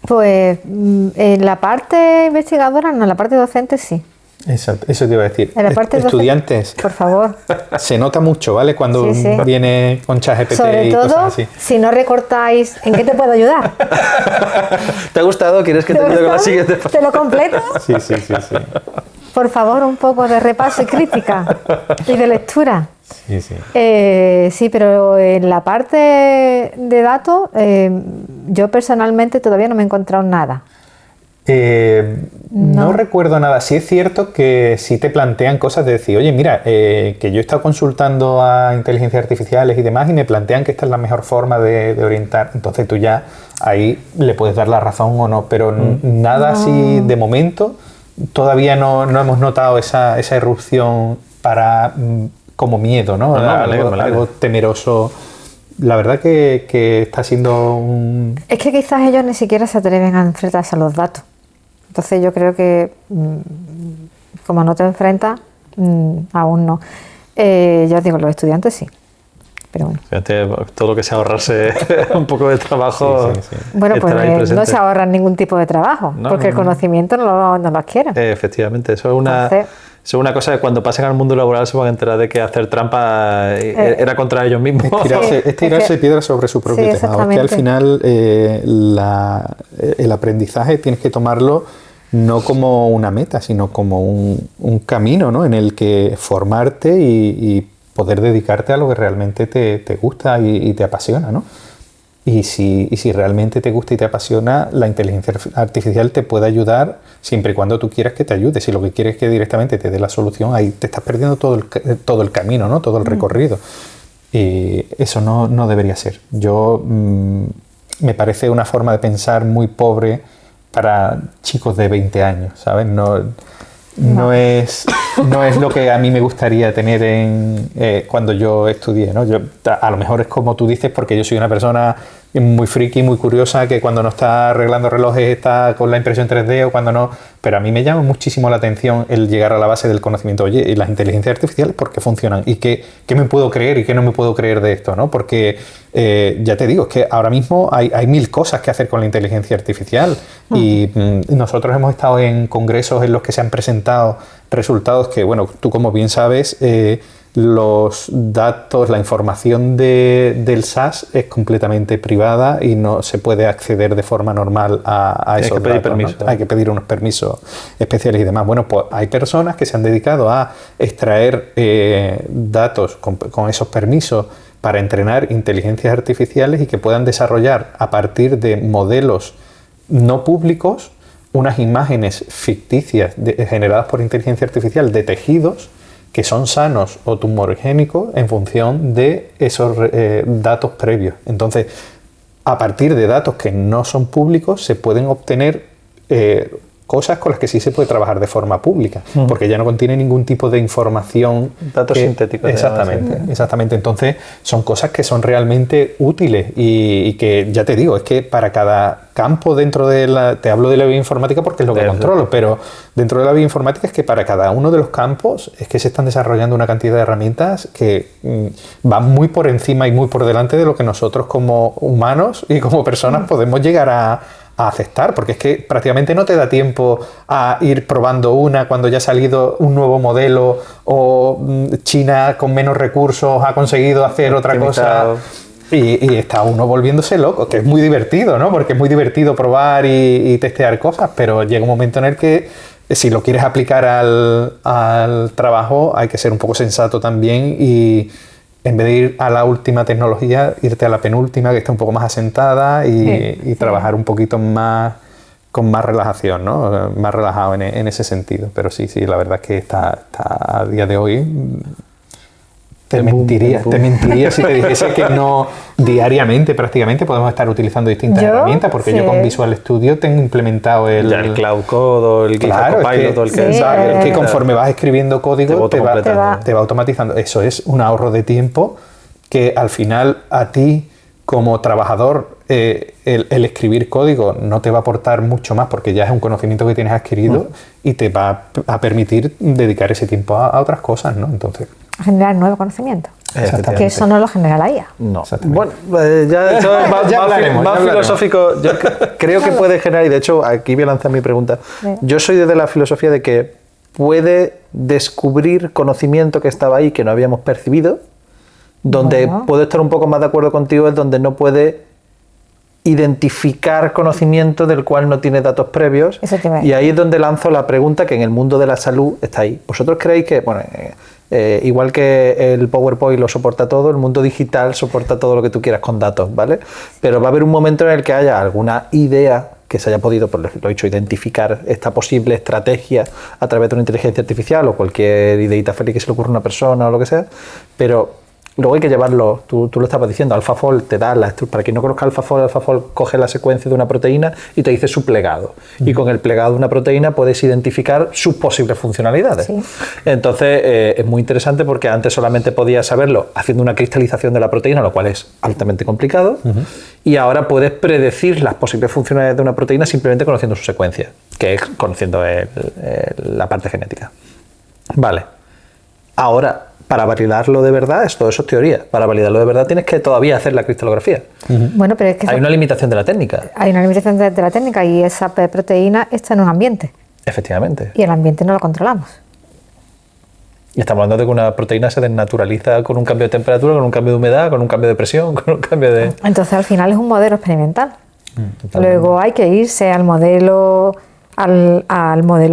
Pues en la parte investigadora no, en la parte docente sí. Exacto, eso te iba a decir. En la parte estudiantes, por favor. Se nota mucho, ¿vale? Cuando viene con ChatGPT sobre y todo, cosas así. si no recortáis, ¿en qué te puedo ayudar? ¿Te ha gustado? ¿Quieres que te ayude con la siguiente? ¿Te lo completo? Sí. Por favor, un poco de repaso y crítica y de lectura. Sí. Sí, pero en la parte de datos, yo personalmente todavía no me he encontrado nada. No recuerdo nada. Sí es cierto que sí te plantean cosas de decir, oye, mira, que yo he estado consultando a inteligencias artificiales y demás y me plantean que esta es la mejor forma de orientar. Entonces tú ya ahí le puedes dar la razón o no, pero nada así de momento. Todavía no hemos notado esa irrupción como miedo, ¿no? Algo temeroso. La verdad que está siendo un... Es que quizás ellos ni siquiera se atreven a enfrentarse a los datos. Entonces yo creo que como no te enfrentas, aún no. Ya os digo, los estudiantes sí. Pero bueno. Fíjate, todo lo que sea ahorrarse un poco de trabajo. Sí. Bueno, pues no se ahorran ningún tipo de trabajo, porque el conocimiento no lo adquieren. Efectivamente, eso es una cosa que cuando pasen al mundo laboral se van a enterar de que hacer trampa era contra ellos mismos. Es tirarse piedras sobre su propio tejado. Es que al final el aprendizaje tienes que tomarlo no como una meta, sino como un camino, ¿no? En el que formarte y poder dedicarte a lo que realmente te gusta y te apasiona, ¿no? Y si realmente te gusta y te apasiona, la inteligencia artificial te puede ayudar siempre y cuando tú quieras que te ayude. Si lo que quieres es que directamente te dé la solución, ahí te estás perdiendo todo el camino, ¿no? Todo el recorrido. Y eso no debería ser. Me parece una forma de pensar muy pobre para chicos de 20 años, ¿sabes? No es lo que a mí me gustaría tener cuando yo estudié, ¿no? A lo mejor es como tú dices, porque yo soy una persona muy friki, muy curiosa, que cuando no está arreglando relojes está con la impresión 3D o cuando no... Pero a mí me llama muchísimo la atención el llegar a la base del conocimiento. Oye, ¿y las inteligencias artificiales por qué funcionan? ¿Y qué me puedo creer y qué no me puedo creer de esto, ¿no? Porque ya te digo, es que ahora mismo hay mil cosas que hacer con la inteligencia artificial y nosotros hemos estado en congresos en los que se han presentado resultados que, bueno, tú como bien sabes, los datos, la información del SAS es completamente privada y no se puede acceder de forma normal a esos datos. Permiso, ¿no? Hay que pedir unos permisos especiales y demás. Bueno, pues hay personas que se han dedicado a extraer datos con esos permisos para entrenar inteligencias artificiales y que puedan desarrollar a partir de modelos no públicos unas imágenes ficticias generadas por inteligencia artificial de tejidos que son sanos o tumorigénicos en función de esos datos previos. Entonces, a partir de datos que no son públicos, se pueden obtener cosas con las que sí se puede trabajar de forma pública, porque ya no contiene ningún tipo de información. Datos sintéticos. Exactamente. Entonces, son cosas que son realmente útiles y que, ya te digo, es que para cada campo dentro de te hablo de la bioinformática porque es lo que controlo, pero dentro de la bioinformática es que para cada uno de los campos es que se están desarrollando una cantidad de herramientas que van muy por encima y muy por delante de lo que nosotros como humanos y como personas podemos llegar a aceptar, porque es que prácticamente no te da tiempo a ir probando una cuando ya ha salido un nuevo modelo o China con menos recursos ha conseguido hacer otra cosa y está uno volviéndose loco, que es muy divertido, ¿no? Porque es muy divertido probar y testear cosas, pero llega un momento en el que si lo quieres aplicar al trabajo hay que ser un poco sensato también y en vez de ir a la última tecnología, irte a la penúltima, que está un poco más asentada y trabajar un poquito más con más relajación, ¿no? Más relajado en ese sentido. Pero sí, la verdad es que está a día de hoy... Te mentiría si te dijese que no diariamente prácticamente podemos estar utilizando distintas herramientas, porque yo con Visual Studio tengo implementado el Cloud Code o el GitHub Copilot, que conforme vas escribiendo código te va automatizando. Eso es un ahorro de tiempo que al final a ti como trabajador el escribir código no te va a aportar mucho más porque ya es un conocimiento que tienes adquirido y te va a permitir dedicar ese tiempo a otras cosas, ¿no? Entonces... generar nuevo conocimiento. Que eso no lo genera la IA. No. Bueno, más filosófico. Yo creo que puede generar, y de hecho aquí voy a lanzar mi pregunta. Yo soy de la filosofía de que puede descubrir conocimiento que estaba ahí que no habíamos percibido, donde puedo estar un poco más de acuerdo contigo, es donde no puede identificar conocimiento del cual no tiene datos previos, y ahí es donde lanzo la pregunta que en el mundo de la salud está ahí. ¿Vosotros creéis que, bueno, igual que el PowerPoint lo soporta todo, el mundo digital soporta todo lo que tú quieras con datos, ¿vale? Pero va a haber un momento en el que haya alguna idea que se haya podido, pues lo he dicho, identificar esta posible estrategia a través de una inteligencia artificial o cualquier ideita feliz que se le ocurra a una persona o lo que sea, pero luego hay que llevarlo, tú lo estabas diciendo, AlphaFold te da para quien no conozca AlphaFold coge la secuencia de una proteína y te dice su plegado. Y con el plegado de una proteína puedes identificar sus posibles funcionalidades. Sí. Entonces es muy interesante porque antes solamente podías saberlo haciendo una cristalización de la proteína, lo cual es altamente complicado, y ahora puedes predecir las posibles funcionalidades de una proteína simplemente conociendo su secuencia, que es conociendo la parte genética. Vale. Ahora, para validarlo de verdad, todo eso es teoría. Para validarlo de verdad tienes que todavía hacer la cristalografía. Bueno, pero es que hay una limitación de la técnica. Hay una limitación de la técnica y esa proteína está en un ambiente. Efectivamente. Y el ambiente no lo controlamos. Y estamos hablando de que una proteína se desnaturaliza con un cambio de temperatura, con un cambio de humedad, con un cambio de presión, con un cambio de... Entonces al final es un modelo experimental. Luego hay que irse al modelo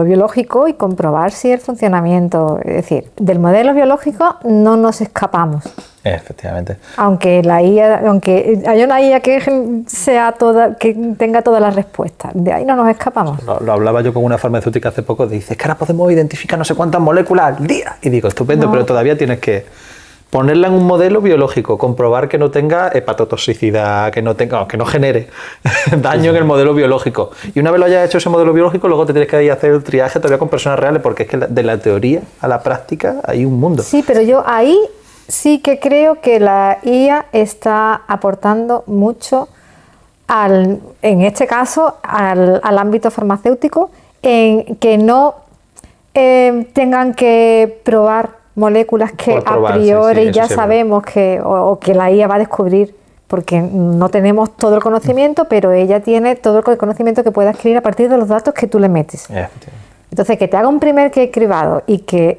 biológico y comprobar si el funcionamiento, es decir, del modelo biológico no nos escapamos. Efectivamente. Aunque haya una IA que tenga todas las respuestas, de ahí no nos escapamos. Lo hablaba yo con una farmacéutica hace poco, dice, es que ahora podemos identificar no sé cuántas moléculas al día. Y digo, estupendo, pero todavía tienes que ponerla en un modelo biológico, comprobar que no tenga hepatotoxicidad, que no genere daño en el modelo biológico. Y una vez lo hayas hecho ese modelo biológico, luego te tienes que ir a hacer el triaje todavía con personas reales, porque es que de la teoría a la práctica hay un mundo. Sí, pero yo ahí sí que creo que la IA está aportando mucho, en este caso, al ámbito farmacéutico, en que no tengan que probar moléculas que a priori ya sabemos que la IA va a descubrir, porque no tenemos todo el conocimiento, pero ella tiene todo el conocimiento que puede adquirir a partir de los datos que tú le metes. Entonces, que te haga un primer cribado y que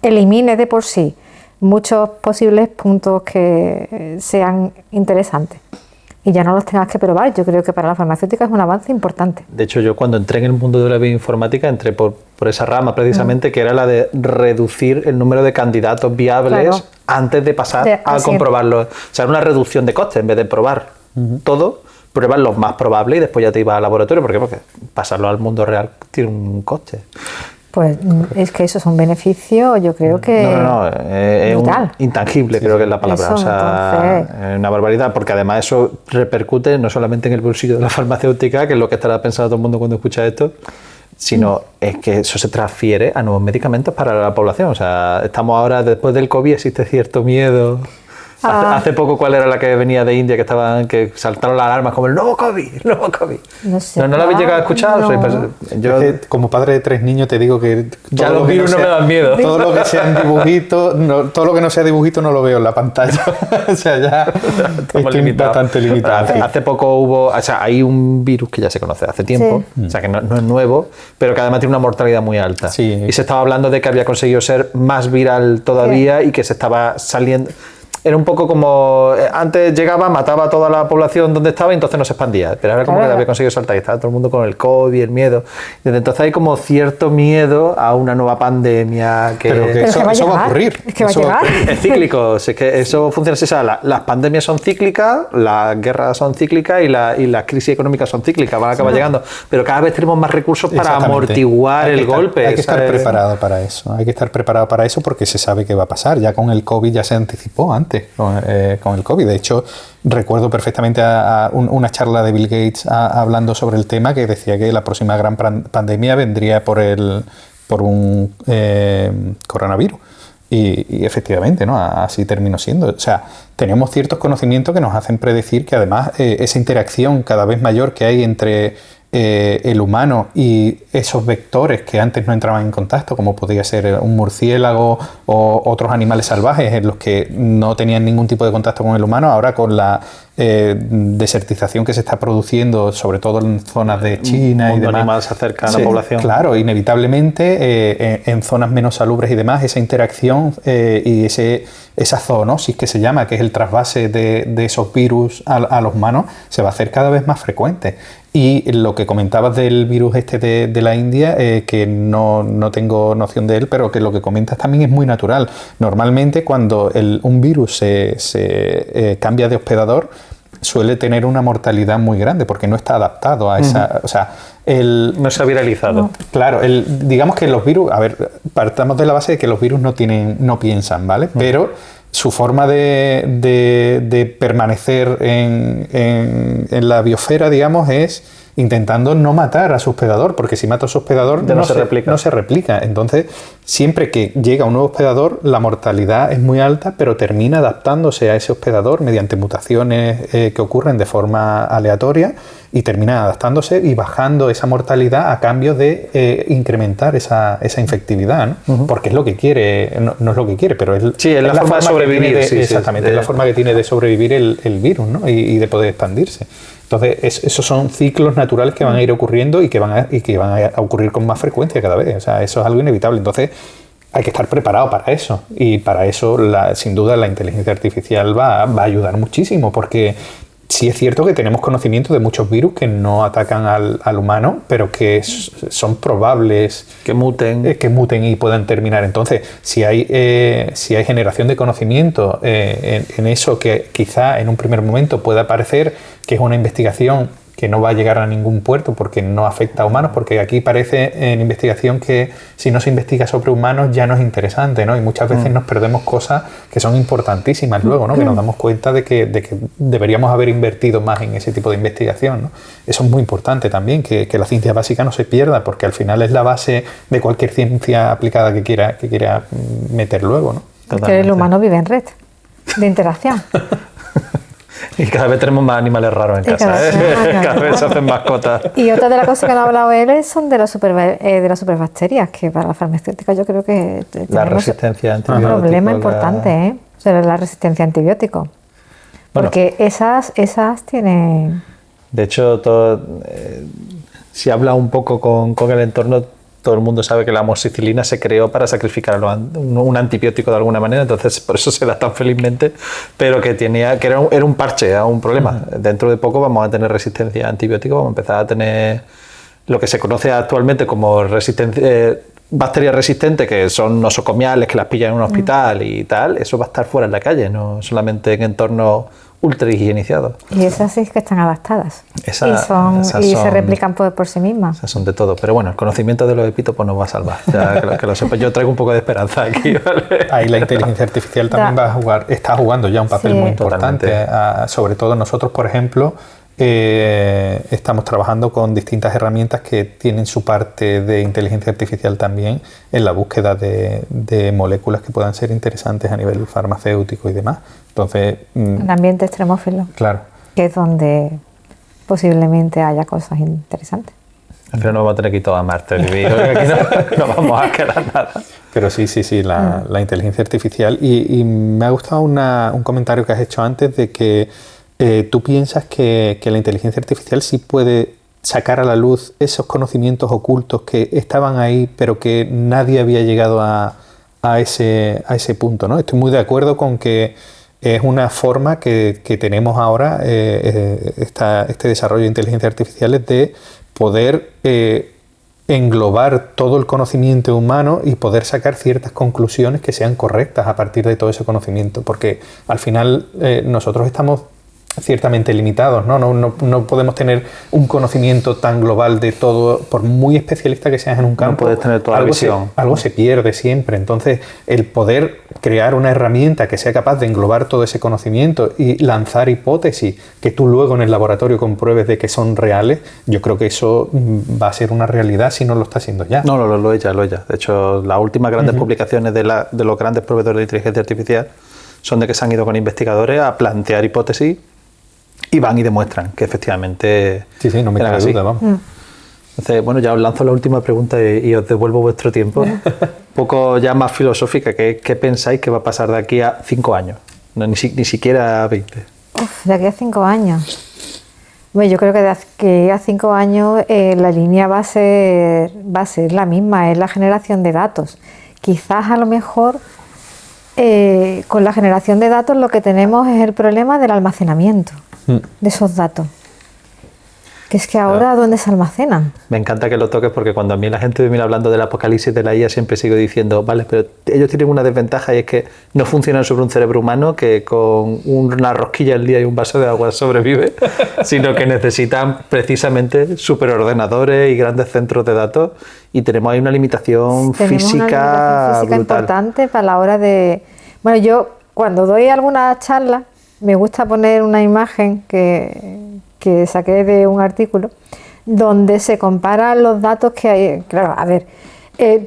elimine de por sí muchos posibles puntos que sean interesantes y ya no los tengas que probar, yo creo que para la farmacéutica es un avance importante. De hecho, yo cuando entré en el mundo de la bioinformática entré por esa rama precisamente, que era la de reducir el número de candidatos viables antes de pasar a comprobarlo. O sea, era una reducción de costes. En vez de probar todo, pruebas los más probables y después ya te ibas al laboratorio. ¿Por qué? Porque pasarlo al mundo real tiene un coste. Pues es que eso es un beneficio, yo creo que es intangible, creo que es la palabra. Eso, o sea, es una barbaridad, porque además eso repercute no solamente en el bolsillo de la farmacéutica, que es lo que estará pensando todo el mundo cuando escucha esto, sino es que eso se transfiere a nuevos medicamentos para la población. O sea, estamos ahora, después del COVID, existe cierto miedo. Hace poco, ¿cuál era la que venía de India que saltaron las alarmas como el nuevo COVID, No sé. ¿No la habéis llegado a escuchar? No. Yo, Es que, como padre de 3 niños, te digo que ya los virus no me dan miedo. Todo lo que sean dibujitos, todo lo que no sea dibujito no lo veo en la pantalla. O sea, ya estoy bastante limitado. Hace poco hay un virus que ya se conoce hace tiempo, o sea que no es nuevo, pero que además tiene una mortalidad muy alta. Sí. Y se estaba hablando de que había conseguido ser más viral todavía y que se estaba saliendo. Era un poco como, antes llegaba, mataba a toda la población donde estaba y entonces no se expandía, pero ahora como que había conseguido saltar y estaba todo el mundo con el COVID, el miedo. Y desde entonces hay como cierto miedo a una nueva pandemia Pero que eso va a ocurrir. Es que va a llegar. Es cíclico, es que eso funciona así. O sea, las pandemias son cíclicas, las guerras son cíclicas y las crisis económicas son cíclicas, van a acabar llegando. Pero cada vez tenemos más recursos para amortiguar el golpe. Hay que estar preparado para eso. Hay que estar preparado para eso porque se sabe que va a pasar. Ya con el COVID ya se anticipó antes. Con el COVID. De hecho, recuerdo perfectamente una charla de Bill Gates hablando sobre el tema, que decía que la próxima gran pandemia vendría por un coronavirus. Y efectivamente, ¿no? Así terminó siendo. O sea, tenemos ciertos conocimientos que nos hacen predecir que además esa interacción cada vez mayor que hay entre el humano y esos vectores que antes no entraban en contacto, como podía ser un murciélago o otros animales salvajes en los que no tenían ningún tipo de contacto con el humano, ahora con la desertización que se está produciendo, sobre todo en zonas de China y demás. Animal se acerca a la población. Claro, inevitablemente en zonas menos salubres y demás, esa interacción y esa zoonosis que se llama, que es el trasvase de esos virus a los humanos, se va a hacer cada vez más frecuente. Y lo que comentabas del virus de la India, que no tengo noción de él, pero que lo que comentas también es muy natural. Normalmente cuando un virus se cambia de hospedador, suele tener una mortalidad muy grande porque no está adaptado a esa... O sea, no se ha viralizado. No. Claro, digamos que los virus... A ver, partamos de la base de que los virus no piensan, ¿vale? Pero su forma de permanecer en la biosfera, digamos, es intentando no matar a su hospedador, porque si mata a su hospedador no se replica. Entonces, siempre que llega un nuevo hospedador, la mortalidad es muy alta, pero termina adaptándose a ese hospedador mediante mutaciones que ocurren de forma aleatoria y termina adaptándose y bajando esa mortalidad a cambio de incrementar esa infectividad, ¿no? Porque es lo que quiere, no es lo que quiere, pero es la forma de sobrevivir. Exactamente, es la forma que tiene de sobrevivir el virus, ¿no? y de poder expandirse. Entonces, esos son ciclos naturales que van a ir ocurriendo y que van a ocurrir con más frecuencia cada vez. O sea, eso es algo inevitable. Entonces, hay que estar preparado para eso. Y para eso, sin duda, la inteligencia artificial va a ayudar muchísimo, porque sí es cierto que tenemos conocimiento de muchos virus que no atacan al humano, pero que son probables que muten y puedan terminar. Entonces, si hay generación de conocimiento en eso que quizá en un primer momento pueda parecer que es una investigación que no va a llegar a ningún puerto porque no afecta a humanos, porque aquí parece en investigación que si no se investiga sobre humanos ya no es interesante, ¿no? Y muchas veces nos perdemos cosas que son importantísimas luego, ¿no? Que nos damos cuenta de que deberíamos haber invertido más en ese tipo de investigación, ¿no? Eso es muy importante también, que la ciencia básica no se pierda, porque al final es la base de cualquier ciencia aplicada que quiera meter luego, ¿no? Porque el humano vive en red de interacción. Y cada vez tenemos más animales raros en casa, cada vez se hacen mascotas. Y otra de las cosas que no ha hablado él son de las superbacterias, que para la farmacéutica yo creo que la resistencia a antibióticos. Un problema importante, sobre la resistencia a antibióticos. Porque esas tienen... De hecho, si habla un poco con el entorno, todo el mundo sabe que la amoxicilina se creó para sacrificar un antibiótico de alguna manera, entonces por eso se da tan felizmente, pero que era un parche a un problema. Dentro de poco vamos a tener resistencia a antibióticos, vamos a empezar a tener lo que se conoce actualmente como bacterias resistentes, que son nosocomiales, que las pillan en un hospital y tal. Eso va a estar fuera en la calle, no solamente en entornos ultra higienizados. Y esas sí que están adaptadas. Y se replican por sí mismas. Esas son de todo. Pero bueno, el conocimiento de los epítopos nos va a salvar. Ya que lo sepa. Yo traigo un poco de esperanza aquí, ¿vale? Ahí la inteligencia artificial también está jugando ya un papel muy importante. Sobre todo nosotros, por ejemplo, estamos trabajando con distintas herramientas que tienen su parte de inteligencia artificial también en la búsqueda de moléculas que puedan ser interesantes a nivel farmacéutico y demás. Entonces, el ambiente extremófilo, claro, que es donde posiblemente haya cosas interesantes. Al final nos vamos a tener que ir todos a Marte, aquí no vamos a quedar nada. Pero sí, la inteligencia artificial. Y me ha gustado un comentario que has hecho antes de que tú piensas que la inteligencia artificial sí puede sacar a la luz esos conocimientos ocultos que estaban ahí, pero que nadie había llegado a ese punto, ¿no? Estoy muy de acuerdo con que es una forma que tenemos ahora, este desarrollo de inteligencia artificial, es de poder englobar todo el conocimiento humano y poder sacar ciertas conclusiones que sean correctas a partir de todo ese conocimiento, porque al final nosotros estamos ciertamente limitados, ¿no? No podemos tener un conocimiento tan global de todo, por muy especialista que seas en un campo. No puedes tener toda la visión. Algo se pierde siempre. Entonces, el poder crear una herramienta que sea capaz de englobar todo ese conocimiento y lanzar hipótesis que tú luego en el laboratorio compruebes de que son reales, yo creo que eso va a ser una realidad si no lo está haciendo ya. No, lo es ya. De hecho, las últimas grandes publicaciones de los grandes proveedores de inteligencia artificial son de que se han ido con investigadores a plantear hipótesis y van y demuestran que efectivamente... Sí, no me cabe duda, vamos. Entonces, bueno, ya os lanzo la última pregunta y os devuelvo vuestro tiempo. Un poco ya más filosófica, ¿qué pensáis que va a pasar de aquí a 5 años? No, ni siquiera a 20. De aquí a 5 años. Bueno, yo creo que de aquí a 5 años la línea va a ser la misma, es la generación de datos. Quizás a lo mejor con la generación de datos lo que tenemos es el problema del almacenamiento de esos datos. Que es que ahora, ¿dónde se almacenan? Me encanta que lo toques porque cuando a mí la gente me viene hablando del apocalipsis de la IA siempre sigo diciendo, vale, pero ellos tienen una desventaja y es que no funcionan sobre un cerebro humano que con una rosquilla al día y un vaso de agua sobrevive, sino que necesitan precisamente superordenadores y grandes centros de datos y tenemos ahí una limitación física brutal. Importante para la hora de... Bueno, yo cuando doy alguna charla me gusta poner una imagen que saqué de un artículo donde se comparan los datos que hay. Claro, a ver,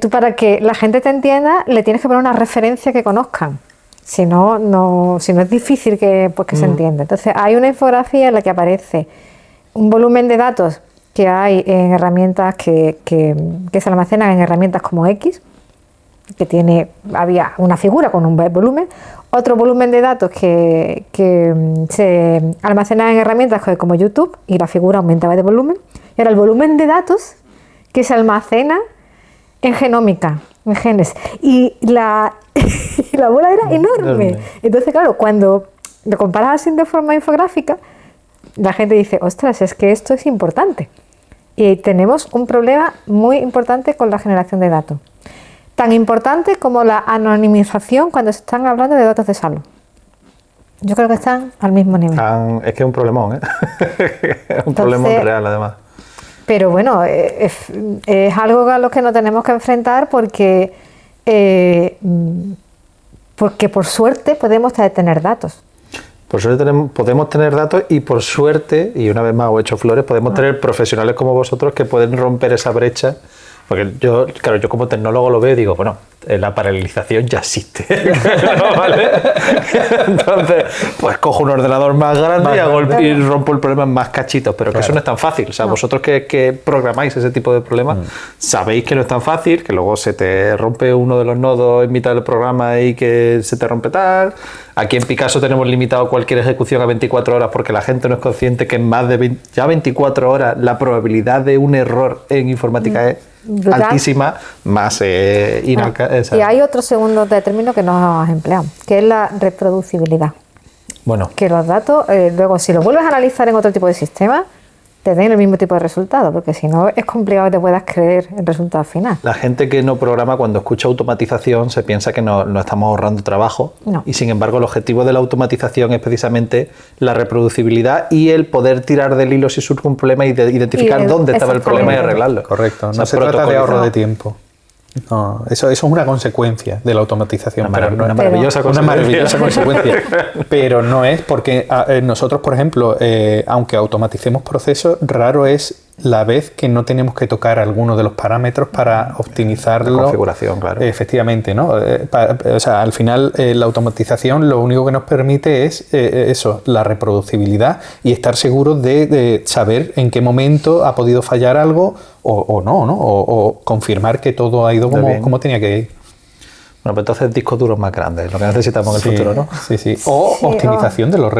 tú para que la gente te entienda le tienes que poner una referencia que conozcan, si no es difícil que se entienda. Entonces hay una infografía en la que aparece un volumen de datos que hay en herramientas que se almacenan en herramientas como X, había una figura con un volumen, otro volumen de datos que se almacenan en herramientas como YouTube y la figura aumentaba de volumen, y ahora el volumen de datos que se almacena en genómica, en genes, y la bola era enorme. Entonces, claro, cuando lo comparas así de forma infográfica, la gente dice, ostras, es que esto es importante. Y tenemos un problema muy importante con la generación de datos. Tan importante como la anonimización cuando se están hablando de datos de salud. Yo creo que están al mismo nivel. Es que es un problemón, es un problemón real, además. Pero bueno, es algo a lo que nos tenemos que enfrentar porque por suerte podemos tener datos. Por suerte podemos tener datos y por suerte, y una vez más os he hecho flores, podemos tener profesionales como vosotros que pueden romper esa brecha. Porque yo como tecnólogo lo veo y digo, bueno, la paralelización ya existe. ¿Vale? Entonces, pues cojo un ordenador más grande y rompo el problema en más cachitos. Pero que eso no es tan fácil. O sea, vosotros que programáis ese tipo de problemas, sabéis que no es tan fácil, que luego se te rompe uno de los nodos en mitad del programa y que se te rompe tal. Aquí en Picasso tenemos limitado cualquier ejecución a 24 horas porque la gente no es consciente que en más de 24 horas la probabilidad de un error en informática es brutal, altísima, más y hay otro segundo término que no has empleado, que es la reproducibilidad. Bueno. Que los datos, luego si los vuelves a analizar en otro tipo de sistema, te den el mismo tipo de resultado, porque si no es complicado que te puedas creer el resultado final. La gente que no programa, cuando escucha automatización, se piensa que no estamos ahorrando trabajo. No. Y sin embargo, el objetivo de la automatización es precisamente la reproducibilidad y el poder tirar del hilo si surge un problema y identificar dónde estaba el problema y arreglarlo. Correcto, no se trata de ahorro de tiempo. No, eso es una consecuencia de la automatización. Una maravillosa consecuencia. Pero no es porque nosotros, por ejemplo, aunque automaticemos procesos, raro es la vez que no tenemos que tocar alguno de los parámetros para optimizarlo. La configuración, claro. Efectivamente, ¿no? O sea, al final la automatización lo único que nos permite es eso, la reproducibilidad y estar seguros de saber en qué momento ha podido fallar algo o no, ¿no? O confirmar que todo ha ido como tenía que ir. Bueno, pues entonces discos duros más grandes, lo que necesitamos en el futuro, ¿no? Sí. O optimización de los...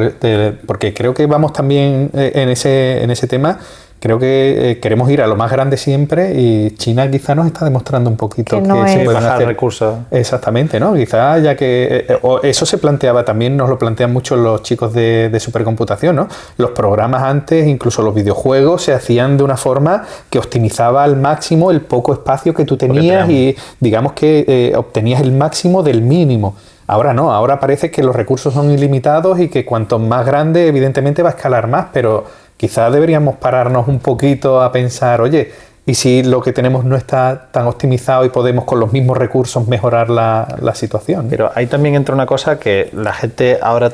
porque creo que vamos también en ese tema. Creo que queremos ir a lo más grande siempre y China quizá nos está demostrando un poquito que se pueden bajar hacer recursos. Exactamente, ¿no? Quizá ya que... eso se planteaba también, nos lo plantean mucho los chicos de supercomputación, ¿no? Los programas antes, incluso los videojuegos, se hacían de una forma que optimizaba al máximo el poco espacio que tú tenías y digamos que obtenías el máximo del mínimo. Ahora no, ahora parece que los recursos son ilimitados y que cuanto más grande, evidentemente va a escalar más, pero quizás deberíamos pararnos un poquito a pensar, oye, ¿y si lo que tenemos no está tan optimizado y podemos con los mismos recursos mejorar la situación? Pero ahí también entra una cosa que la gente ahora,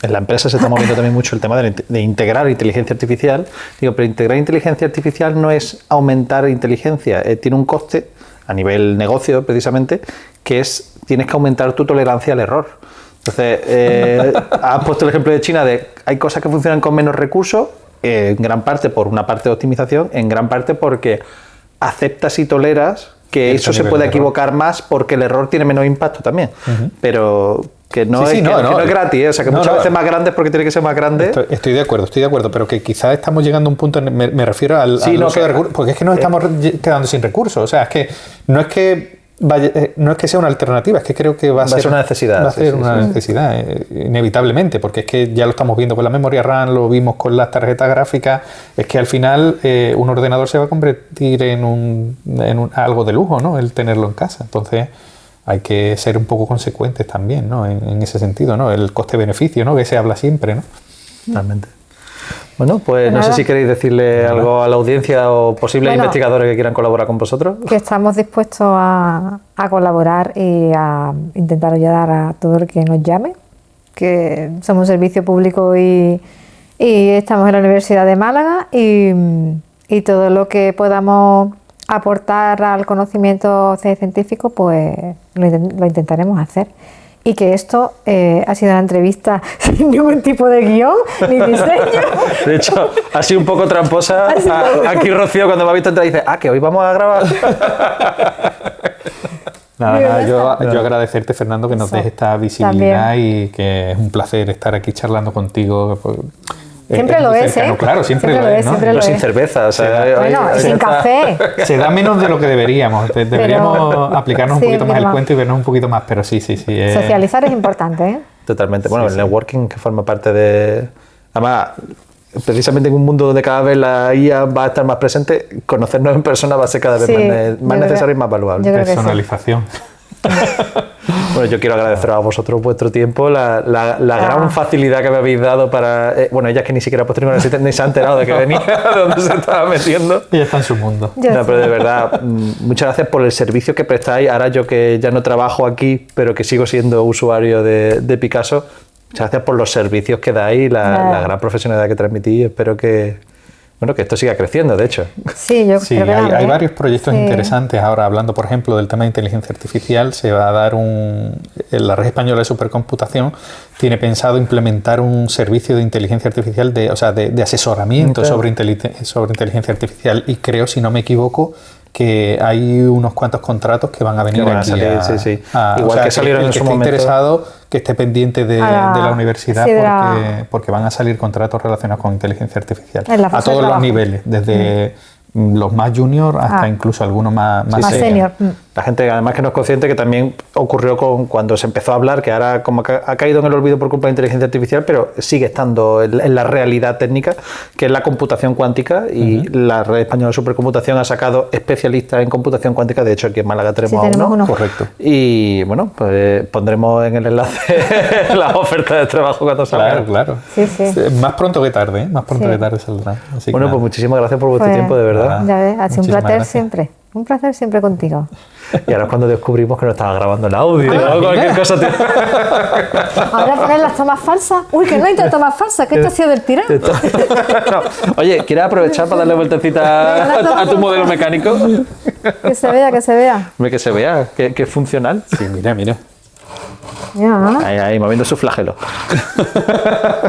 en la empresa se está moviendo también mucho el tema de integrar inteligencia artificial. Digo, pero integrar inteligencia artificial no es aumentar inteligencia, tiene un coste a nivel negocio precisamente, que es, tienes que aumentar tu tolerancia al error. Entonces, has puesto el ejemplo de China de hay cosas que funcionan con menos recursos, en gran parte por una parte de optimización, en gran parte porque aceptas y toleras que eso se puede equivocar más porque el error tiene menos impacto también. Pero que no es gratis, o sea que muchas veces más grande es porque tiene que ser más grande. Estoy de acuerdo, pero que quizás estamos llegando a un punto, me refiero al uso de recursos, porque es que nos estamos quedando sin recursos, o sea, es que no es que sea una alternativa, es que creo que va a ser una necesidad. Va a ser una necesidad, inevitablemente, porque es que ya lo estamos viendo con la memoria RAM, lo vimos con las tarjetas gráficas, es que al final un ordenador se va a convertir en algo de lujo, ¿no? El tenerlo en casa. Entonces hay que ser un poco consecuentes también, ¿no? En ese sentido, ¿no? El coste-beneficio, ¿no? Que se habla siempre, ¿no? Realmente. Bueno, pues no sé si queréis decirle algo a la audiencia o posibles investigadores que quieran colaborar con vosotros. Que estamos dispuestos a colaborar y a intentar ayudar a todo el que nos llame, que somos un servicio público y estamos en la Universidad de Málaga y todo lo que podamos aportar al conocimiento científico, pues lo intentaremos hacer. Y que esto ha sido una entrevista sin ningún tipo de guión ni diseño. De hecho, ha sido un poco tramposa. Aquí Rocío, cuando me ha visto entrar, dice, que hoy vamos a grabar. Nada, yo agradecerte, Fernando, que nos des esta visibilidad también. Y que es un placer estar aquí charlando contigo. Siempre lo es, ¿eh? Claro, siempre lo es, ¿no? Pero sin cerveza, o sea, sin café. Se da menos de lo que deberíamos. Deberíamos aplicarnos un poquito más el cuento y vernos un poquito más, pero sí. Socializar es importante, ¿eh? Totalmente. Bueno, el networking que forma parte de... Además, precisamente en un mundo donde cada vez la IA va a estar más presente, conocernos en persona va a ser cada vez más necesario y más valuable. Personalización. Bueno, yo quiero agradeceros a vosotros vuestro tiempo, la gran facilidad que me habéis dado para... ella que ni siquiera ni se ha enterado de que venía, de dónde se estaba metiendo. Y está en su mundo. No, pero de verdad, muchas gracias por el servicio que prestáis. Ahora yo que ya no trabajo aquí, pero que sigo siendo usuario de Picasso, muchas gracias por los servicios que dais, la gran profesionalidad que transmitís. Espero que esto siga creciendo, de hecho. Sí, creo que hay varios proyectos interesantes. Ahora, hablando, por ejemplo, del tema de inteligencia artificial, se va a dar la Red Española de Supercomputación tiene pensado implementar un servicio de inteligencia artificial, de asesoramiento sobre inteligencia artificial, y creo, si no me equivoco, que hay unos cuantos contratos que van a venir aquí igual que salieron en su momento. Esté interesado, que esté pendiente de la universidad, porque van a salir contratos relacionados con inteligencia artificial a todos los niveles, desde los más junior hasta incluso algunos más senior. La gente, además, que no es consciente que también ocurrió cuando se empezó a hablar, que ahora como que ha caído en el olvido por culpa de inteligencia artificial, pero sigue estando en la realidad técnica, que es la computación cuántica, y la Red Española de Supercomputación ha sacado especialistas en computación cuántica. De hecho, aquí en Málaga tenemos uno. Correcto. Y bueno, pues pondremos en el enlace las ofertas de trabajo cuando salgan. Claro. Sí. Más pronto que tarde, saldrá. Pues muchísimas gracias por vuestro tiempo, de verdad. Ya ves, ha sido un placer siempre. Un placer siempre contigo. Y ahora es cuando descubrimos que no estaba grabando el audio. ¿no? Cualquier cosa te... Ahora poner las tomas falsas. Uy, que no hay tomas falsas, que esto ha sido del tirón. No. Oye, ¿quieres aprovechar para darle vueltecita a tu modelo mecánico? Que se vea, que se vea. Hombre, que se vea, que es funcional. Sí, mira, mira. Ya. Ahí, moviendo su flagelo.